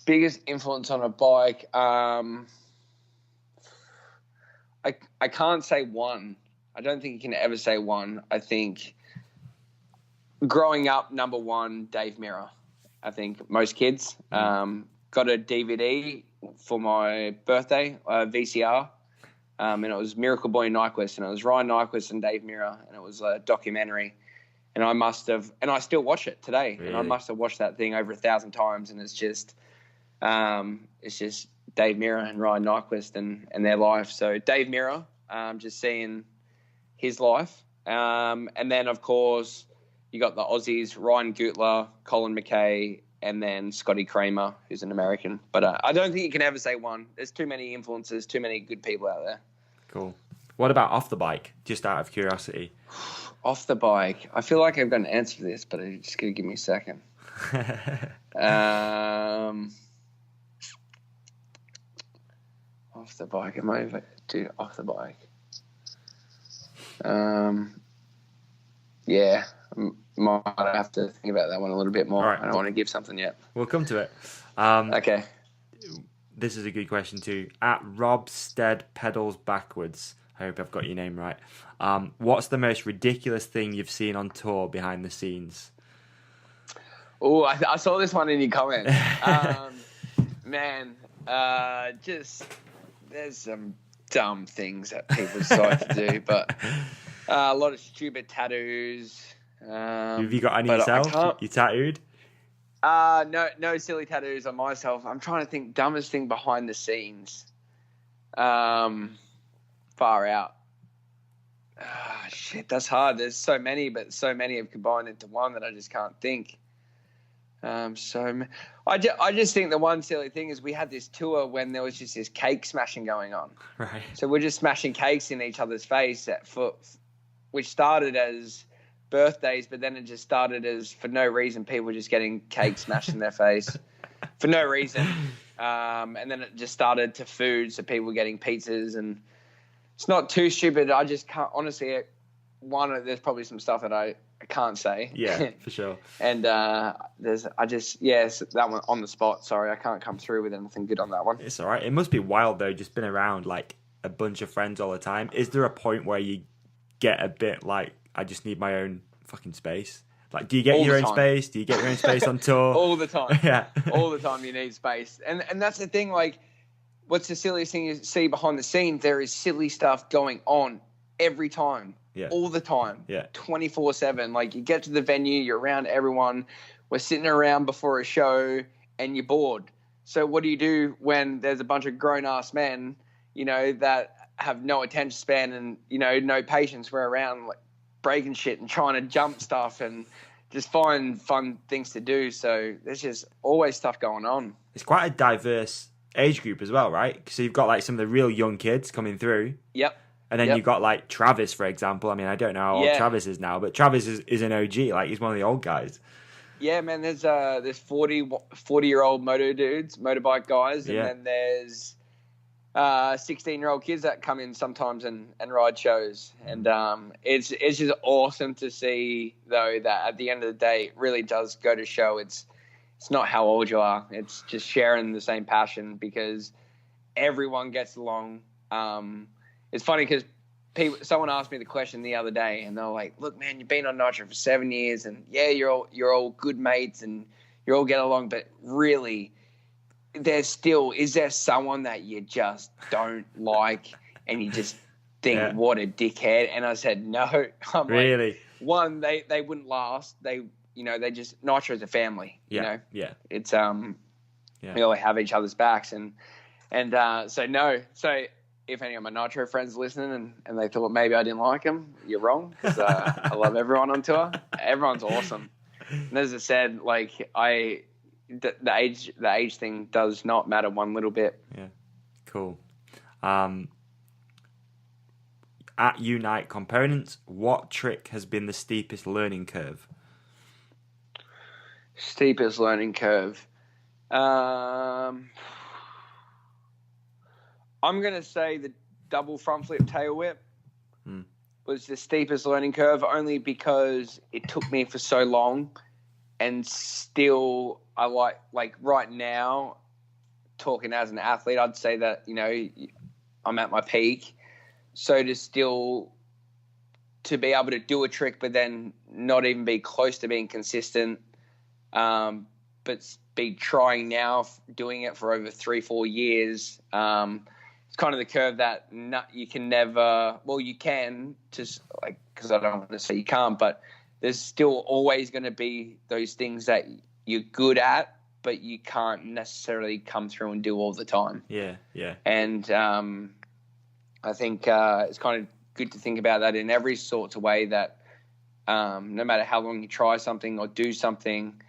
Biggest influence on a bike? I can't say one. I don't think you can ever say one. I think growing up, number one, Dave Mirra. I think most kids. Got a DVD for my birthday, VCR, and it was Miracle Boy Nyquist, and it was Ryan Nyquist and Dave Mirra, and it was a documentary. And I still watch it today, really? And I must have watched that thing over 1,000 times, and it's just Dave Mirra and Ryan Nyquist and their life. So Dave Mirra, just seeing his life, and then of course you got the Aussies, Ryan Gutler, Colin McKay, and then Scotty Kramer, who's an American. But I don't think you can ever say one. There's too many influences, too many good people out there. Cool. What about off the bike? Just out of curiosity. Off the bike. I feel like I've got an answer for this, but it's just going to give me a second. Off the bike. Am I off the bike? Yeah. Might have to think about that one a little bit more. Right. I don't want to give something yet. We'll come to it. Okay. This is a good question too. At Rob Stead Pedals Backwards. I hope I've got your name right. What's the most ridiculous thing you've seen on tour behind the scenes? Oh, I saw this one in your comments. Man, just there's some dumb things that people decide to do, but a lot of stupid tattoos. Have you got any yourself? You tattooed? No silly tattoos on myself. I'm trying to think dumbest thing behind the scenes. Far out. Shit, that's hard. There's so many, but so many have combined into one that I just can't think. I just think the one silly thing is we had this tour when there was just this cake smashing going on. Right. So we're just smashing cakes in each other's face which started as birthdays, but then it just started as, for no reason, people just getting cake smashed in their face for no reason. And then it just started to food, so people were getting pizzas, and it's not too stupid. I just can't, honestly, there's probably some stuff that I can't say. Yeah, for sure. And that one on the spot. Sorry, I can't come through with anything good on that one. It's all right. It must be wild, though, just been around like a bunch of friends all the time. Is there a point where you get a bit like, I just need my own fucking space? Like, do you get your own space? Do you get your own space on tour? All the time. Yeah. All the time you need space. And that's the thing, like, what's the silliest thing you see behind the scenes? There is silly stuff going on every time. Yeah. All the time. Yeah. 24/7. Like, you get to the venue, you're around everyone. We're sitting around before a show and you're bored. So what do you do when there's a bunch of grown-ass men, that have no attention span and, no patience? We're around, like, breaking shit and trying to jump stuff and just find fun things to do. So there's just always stuff going on. It's quite a diverse age group as well, right? So you've got like some of the real young kids coming through. Yep. And then you've got like Travis, for example. I mean, I don't know how old Travis is now, but Travis is an OG. Like, he's one of the old guys. Yeah, man. There's 40-year-old motorbike guys, and then there's 16-year-old kids that come in sometimes and ride shows. And it's just awesome to see, though, that at the end of the day, it really does go to show it's not how old you are. It's just sharing the same passion, because everyone gets along. It's funny because someone asked me the question the other day, and they're like, "Look, man, you've been on Nitro for 7 years, and you're all good mates, and you all get along, but really, is there someone that you just don't like, and you just think, what a dickhead?" And I said, no. I'm really? Like, one, they wouldn't last. They just, Nitro's a family. Yeah. It's we all have each other's backs, and so no. So if any of my Nitro friends are listening and they thought maybe I didn't like them, you're wrong, because I love everyone on tour. Everyone's awesome. And as I said, like, the age thing does not matter one little bit. Yeah, cool. At Unite Components, what trick has been the steepest learning curve? Steepest learning curve. I'm going to say the double front flip tail whip was the steepest learning curve, only because it took me for so long, and still I like right now, talking as an athlete, I'd say that, I'm at my peak. So to be able to do a trick, but then not even be close to being consistent, but be trying now, doing it for over 3-4 years, it's kind of the curve that you can never, well, you can, just like, because I don't want to say you can't, but there's still always going to be those things that you're good at, but you can't necessarily come through and do all the time. Yeah. And I think it's kind of good to think about that in every sort of way, that no matter how long you try something or do something,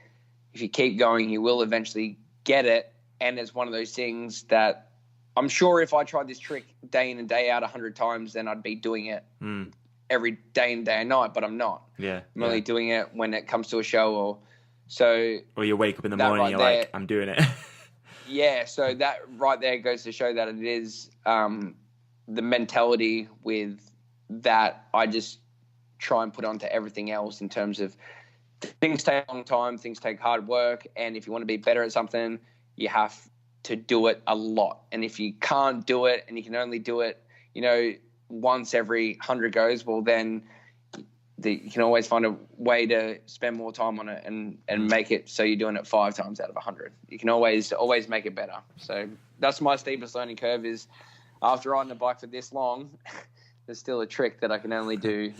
if you keep going, you will eventually get it. And it's one of those things that I'm sure if I tried this trick day in and day out 100 times, then I'd be doing it every day and day and night, but I'm not. Yeah. I'm only doing it when it comes to a show, or you wake up in the morning and you're like, I'm doing it. Yeah, so that right there goes to show that it is the mentality with that I just try and put onto everything else, in terms of things take a long time, things take hard work, and if you want to be better at something, you have to do it a lot. And if you can't do it, and you can only do it, once every 100 goes, well, then you can always find a way to spend more time on it and make it so you're doing it 5 times out of 100. You can always make it better. So that's my steepest learning curve, is after riding a bike for this long, there's still a trick that I can only do,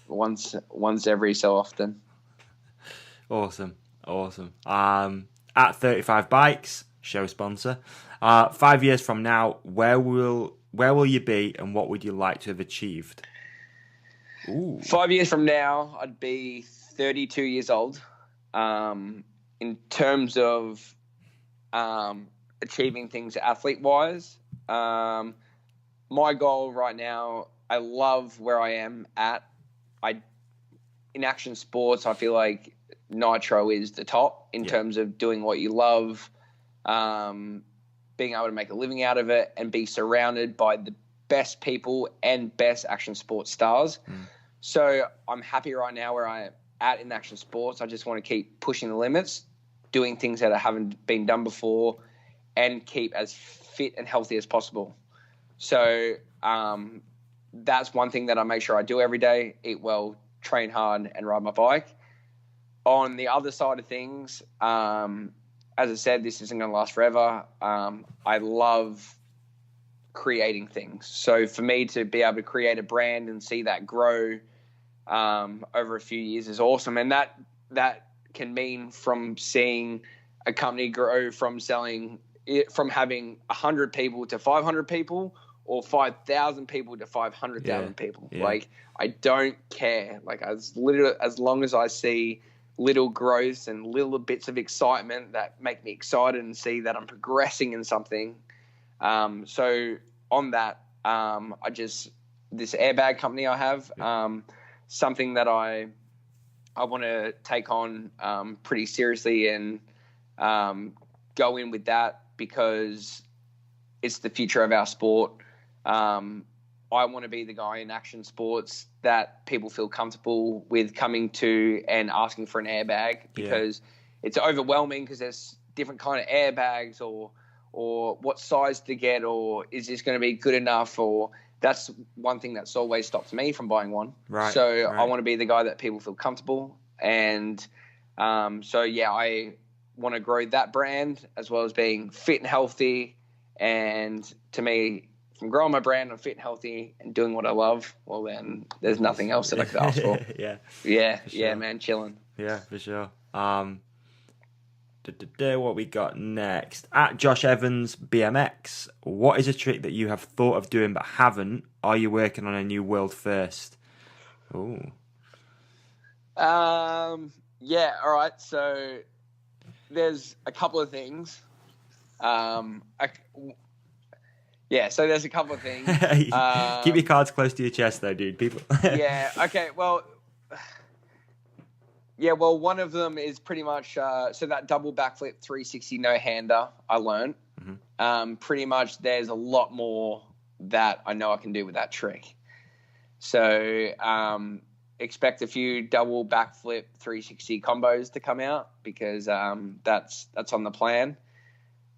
once every so often. Awesome. At 35 Bikes, show sponsor, 5 years from now, where will you be, and what would you like to have achieved? Ooh. 5 years from now, I'd be 32 years old. in terms of achieving things athlete-wise, my goal right now, I love where I am at. In action sports, I feel like Nitro is the top in terms of doing what you love, being able to make a living out of it, and be surrounded by the best people and best action sports stars. So I'm happy right now where I am at in action sports. I just want to keep pushing the limits, doing things that haven't been done before, and keep as fit and healthy as possible. So that's one thing that I make sure I do every day: eat well, train hard, and ride my bike. On the other side of things, as I said, this isn't going to last forever. I love creating things. So for me to be able to create a brand and see that grow over a few years is awesome. And that can mean from seeing a company grow from having 100 people to 500 people, or 5,000 people to 500,000 people. Yeah. Like, I don't care. Like, as long as I see little growths and little bits of excitement that make me excited and see that I'm progressing in something. So on that, this airbag company I have, something that I want to take on pretty seriously and go in with that, because it's the future of our sport. I want to be the guy in action sports that people feel comfortable with coming to and asking for an airbag, because it's overwhelming, because there's different kind of airbags, or what size to get, or is this going to be good enough, or that's one thing that's always stopped me from buying one. Right. So I want to be the guy that people feel comfortable. And I want to grow that brand as well as being fit and healthy. And to me, from growing my brand, I'm fit and healthy and doing what I love, well, then there's nothing else that I could ask for. Sure. Man, chilling. Yeah, for sure. What we got next? At Josh Evans BMX, what is a trick that you have thought of doing but haven't? Are you working on a new world first? Ooh. Yeah, all right. So there's a couple of things. So there's a couple of things. Keep your cards close to your chest, though, dude. People. Yeah. Okay. Well. Yeah. Well, one of them is pretty much so that double backflip 360 no hander I learned. Mm-hmm. Pretty much, there's a lot more that I know I can do with that trick. So expect a few double backflip 360 combos to come out, because that's on the plan.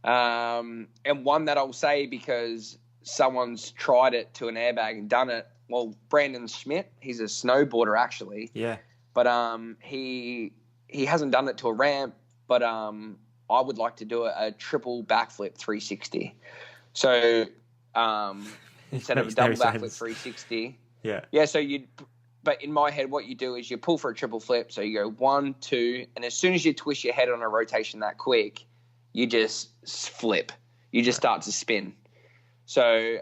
And one that I'll say, because someone's tried it to an airbag and done it. Well, Brandon Schmidt, he's a snowboarder actually. Yeah. But he hasn't done it to a ramp, but I would like to do a triple backflip 360. So instead of a double backflip 360. Yeah. Yeah, but in my head, what you do is you pull for a triple flip. So you go 1, 2, and as soon as you twist your head on a rotation that quick, you just flip. You just start to spin. So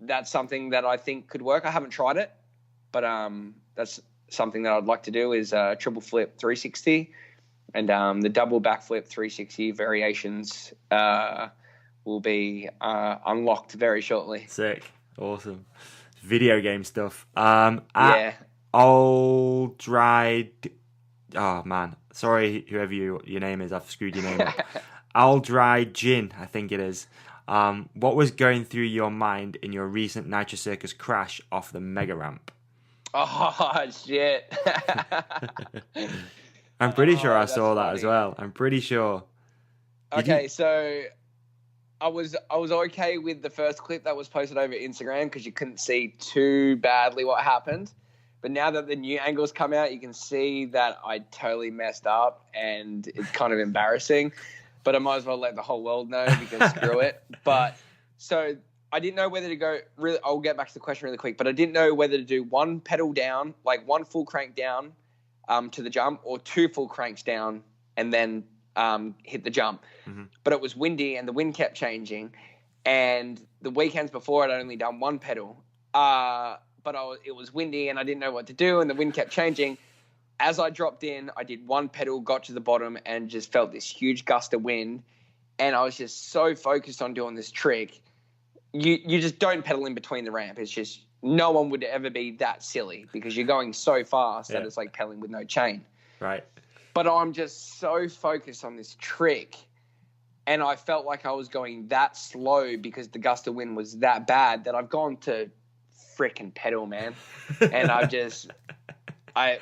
that's something that I think could work. I haven't tried it, but that's something that I'd like to do, is triple flip 360, and the double backflip 360 variations will be unlocked very shortly. Sick. Awesome. Video game stuff. Yeah. Old dried. Oh man, sorry, whoever your name is, I've screwed your name up. Old dried gin, I think it is. What was going through your mind in your recent Nitro Circus crash off the mega ramp? Oh shit! I'm pretty sure I saw that funny. as well. I'm pretty sure. So I was okay with the first clip that was posted over Instagram, because you couldn't see too badly what happened. But now that the new angles come out, you can see that I totally messed up, and it's kind of embarrassing. But I might as well let the whole world know, because screw it. But so I didn't know whether to go. Really, I'll get back to the question really quick. But I didn't know whether to do one pedal down, like one full crank down to the jump, or two full cranks down and then hit the jump. Mm-hmm. But it was windy, and the wind kept changing. And the weekends before, I'd only done one pedal. But it was windy, and I didn't know what to do, and the wind kept changing. as I dropped in, I did one pedal, got to the bottom, and just felt this huge gust of wind. And I was just so focused on doing this trick. You just don't pedal in between the ramp. It's just no one would ever be that silly because you're going so fast that it's like pedaling with no chain. Right. But I'm just so focused on this trick. And I felt like I was going that slow because the gust of wind was that bad that I've gone to frickin' pedal, man. And I've just, my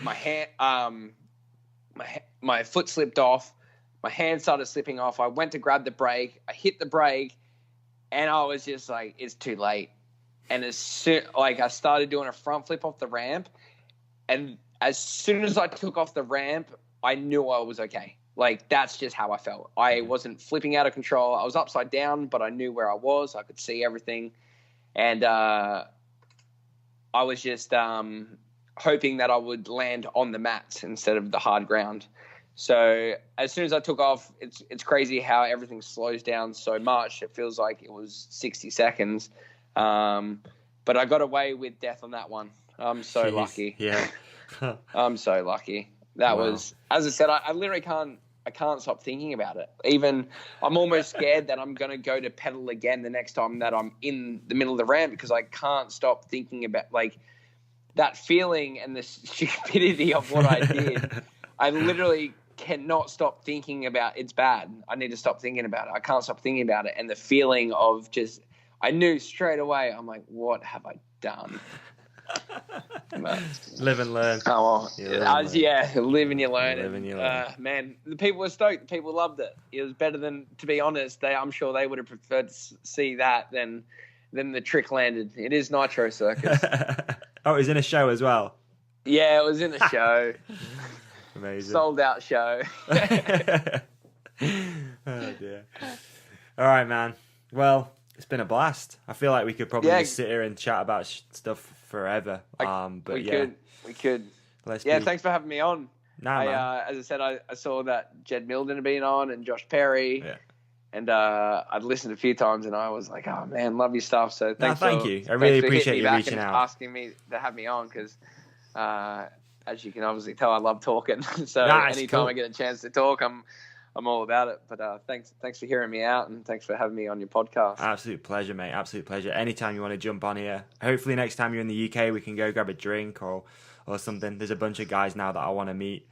foot slipped off. My hand started slipping off. I went to grab the brake. I hit the brake, and I was just like, it's too late. And as soon, like, I started doing a front flip off the ramp, and as soon as I took off the ramp, I knew I was okay. Like, that's just how I felt. I wasn't flipping out of control. I was upside down, but I knew where I was. I could see everything. And I was just hoping that I would land on the mats instead of the hard ground. So as soon as I took off, it's crazy how everything slows down so much. It feels like it was 60 seconds. But I got away with death on that one. I'm so lucky. Yeah. I'm so lucky. That was, as I said, I literally can't stop thinking about it. Even I'm almost scared that I'm going to go to pedal again the next time that I'm in the middle of the ramp because I can't stop thinking about like that feeling and the stupidity of what I did. I literally cannot stop thinking about it's bad. I need to stop thinking about it. I can't stop thinking about it. And the feeling of just, I knew straight away, I'm like, what have I done? But, live and learn. Oh, well, live and you learn. Live and you learn. Man, the people were stoked. The people loved it. It was better than, to be honest, I'm sure they would have preferred to see that than the trick landed. It is Nitro Circus. Oh, it was in a show as well? Yeah, it was in a show. Amazing. Sold out show. Oh, dear. All right, man. Well, it's been a blast. I feel like we could probably just sit here and chat about stuff forever. But we could. Thanks for having me on. Man. As I said, I saw that Jed Milden had been on and Josh Perry. Yeah. And I'd listened a few times, and I was like, "Oh man, love your stuff." So thank you. I really appreciate you reaching out, asking me to have me on because, as you can obviously tell, I love talking. So anytime I get a chance to talk, I'm all about it. But thanks for hearing me out, and thanks for having me on your podcast. Absolute pleasure, mate. Absolute pleasure. Anytime you want to jump on here. Hopefully next time you're in the UK, we can go grab a drink or something. There's a bunch of guys now that I want to meet.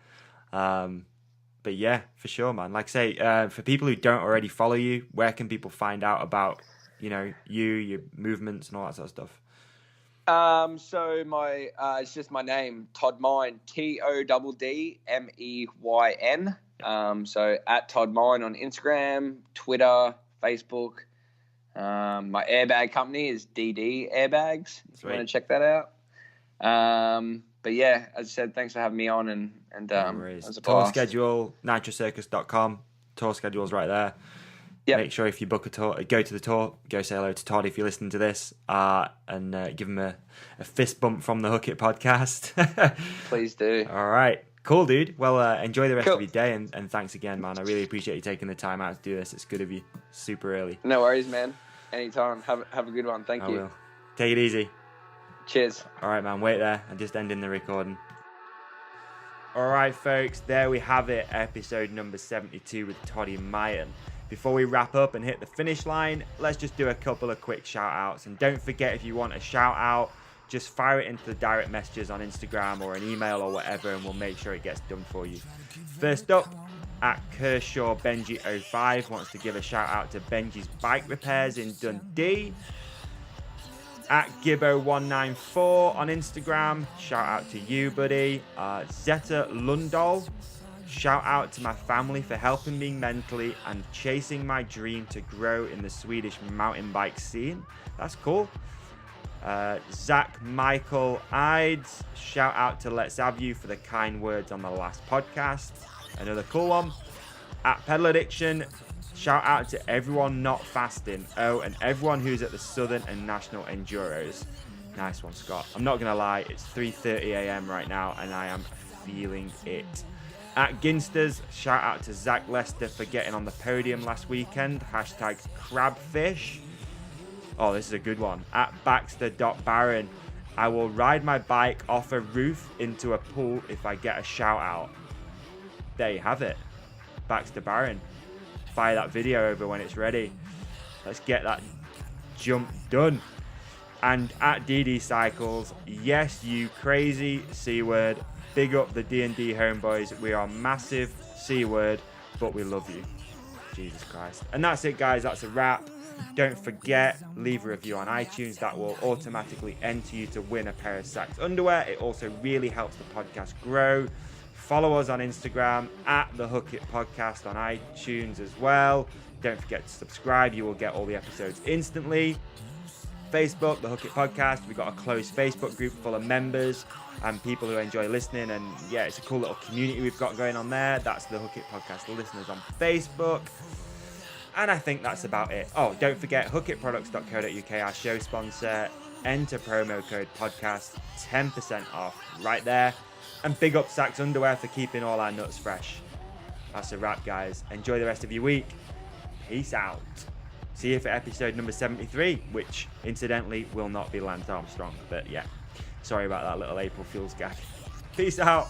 But yeah, for sure, man. Like I say, for people who don't already follow you, where can people find out about, you, your movements and all that sort of stuff? So my it's just my name, Todd Meyn, TODDMEYN. So at Todd Meyn on Instagram, Twitter, Facebook. My airbag company is DD Airbags. If you want to check that out. But yeah, as I said, thanks for having me on and tour schedule, nitrocircus.com. Tour schedule's right there. Yep. Make sure if you book a tour, go to the tour, go say hello to Todd if you're listening to this, and give him a fist bump from the Hook It podcast. Please do. All right. Cool, dude. Well, enjoy the rest of your day, and thanks again, man. I really appreciate you taking the time out to do this. It's good of you. Super early. No worries, man. Anytime. Have a good one. Thank you. I will. Take it easy. Cheers. All right, man. Wait there. I'm just ending the recording. All right, folks. There we have it. Episode number 72 with Todd Meyn. Before we wrap up and hit the finish line, let's just do a couple of quick shout-outs. And don't forget, if you want a shout-out, just fire it into the direct messages on Instagram or an email or whatever, and we'll make sure it gets done for you. First up, at Kershaw Benji05 wants to give a shout-out to Benji's Bike Repairs in Dundee. At Gibbo194 on Instagram, shout out to you, buddy. Zeta Lundal, shout out to my family for helping me mentally and chasing my dream to grow in the Swedish mountain bike scene. That's cool. Zach Michael Ides, shout out to Let's Have You for the kind words on the last podcast. Another cool one. At Pedal Addiction, shout out to everyone not fasting. Oh, and everyone who's at the Southern and National Enduros. Nice one, Scott. I'm not going to lie, it's 3:30 a.m. right now, and I am feeling it. At Ginsters, shout out to Zach Lester for getting on the podium last weekend. Hashtag crabfish. Oh, this is a good one. At Baxter.Baron, I will ride my bike off a roof into a pool if I get a shout out. There you have it. Baxter Barron. Fire that video over when it's ready. Let's get that jump done. And at DD Cycles, yes, you crazy C word. Big up the D&D homeboys. We are massive C word, but we love you. Jesus Christ. And that's it, guys. That's a wrap. Don't forget, leave a review on iTunes. That will automatically enter you to win a pair of Sax underwear. It also really helps the podcast grow. Follow us on Instagram at the Hook It Podcast, on iTunes as well. Don't forget to subscribe. You will get all the episodes instantly. Facebook, the Hook It Podcast. We've got a closed Facebook group full of members and people who enjoy listening. And yeah, it's a cool little community we've got going on there. That's the Hook It Podcast listeners on Facebook. And I think that's about it. Oh, don't forget, hookitproducts.co.uk, our show sponsor. Enter promo code podcast, 10% off right there. And big up Sax Underwear for keeping all our nuts fresh. That's a wrap, guys. Enjoy the rest of your week. Peace out. See you for episode number 73, which incidentally will not be Lance Armstrong. But yeah, sorry about that little April Fool's gag. Peace out.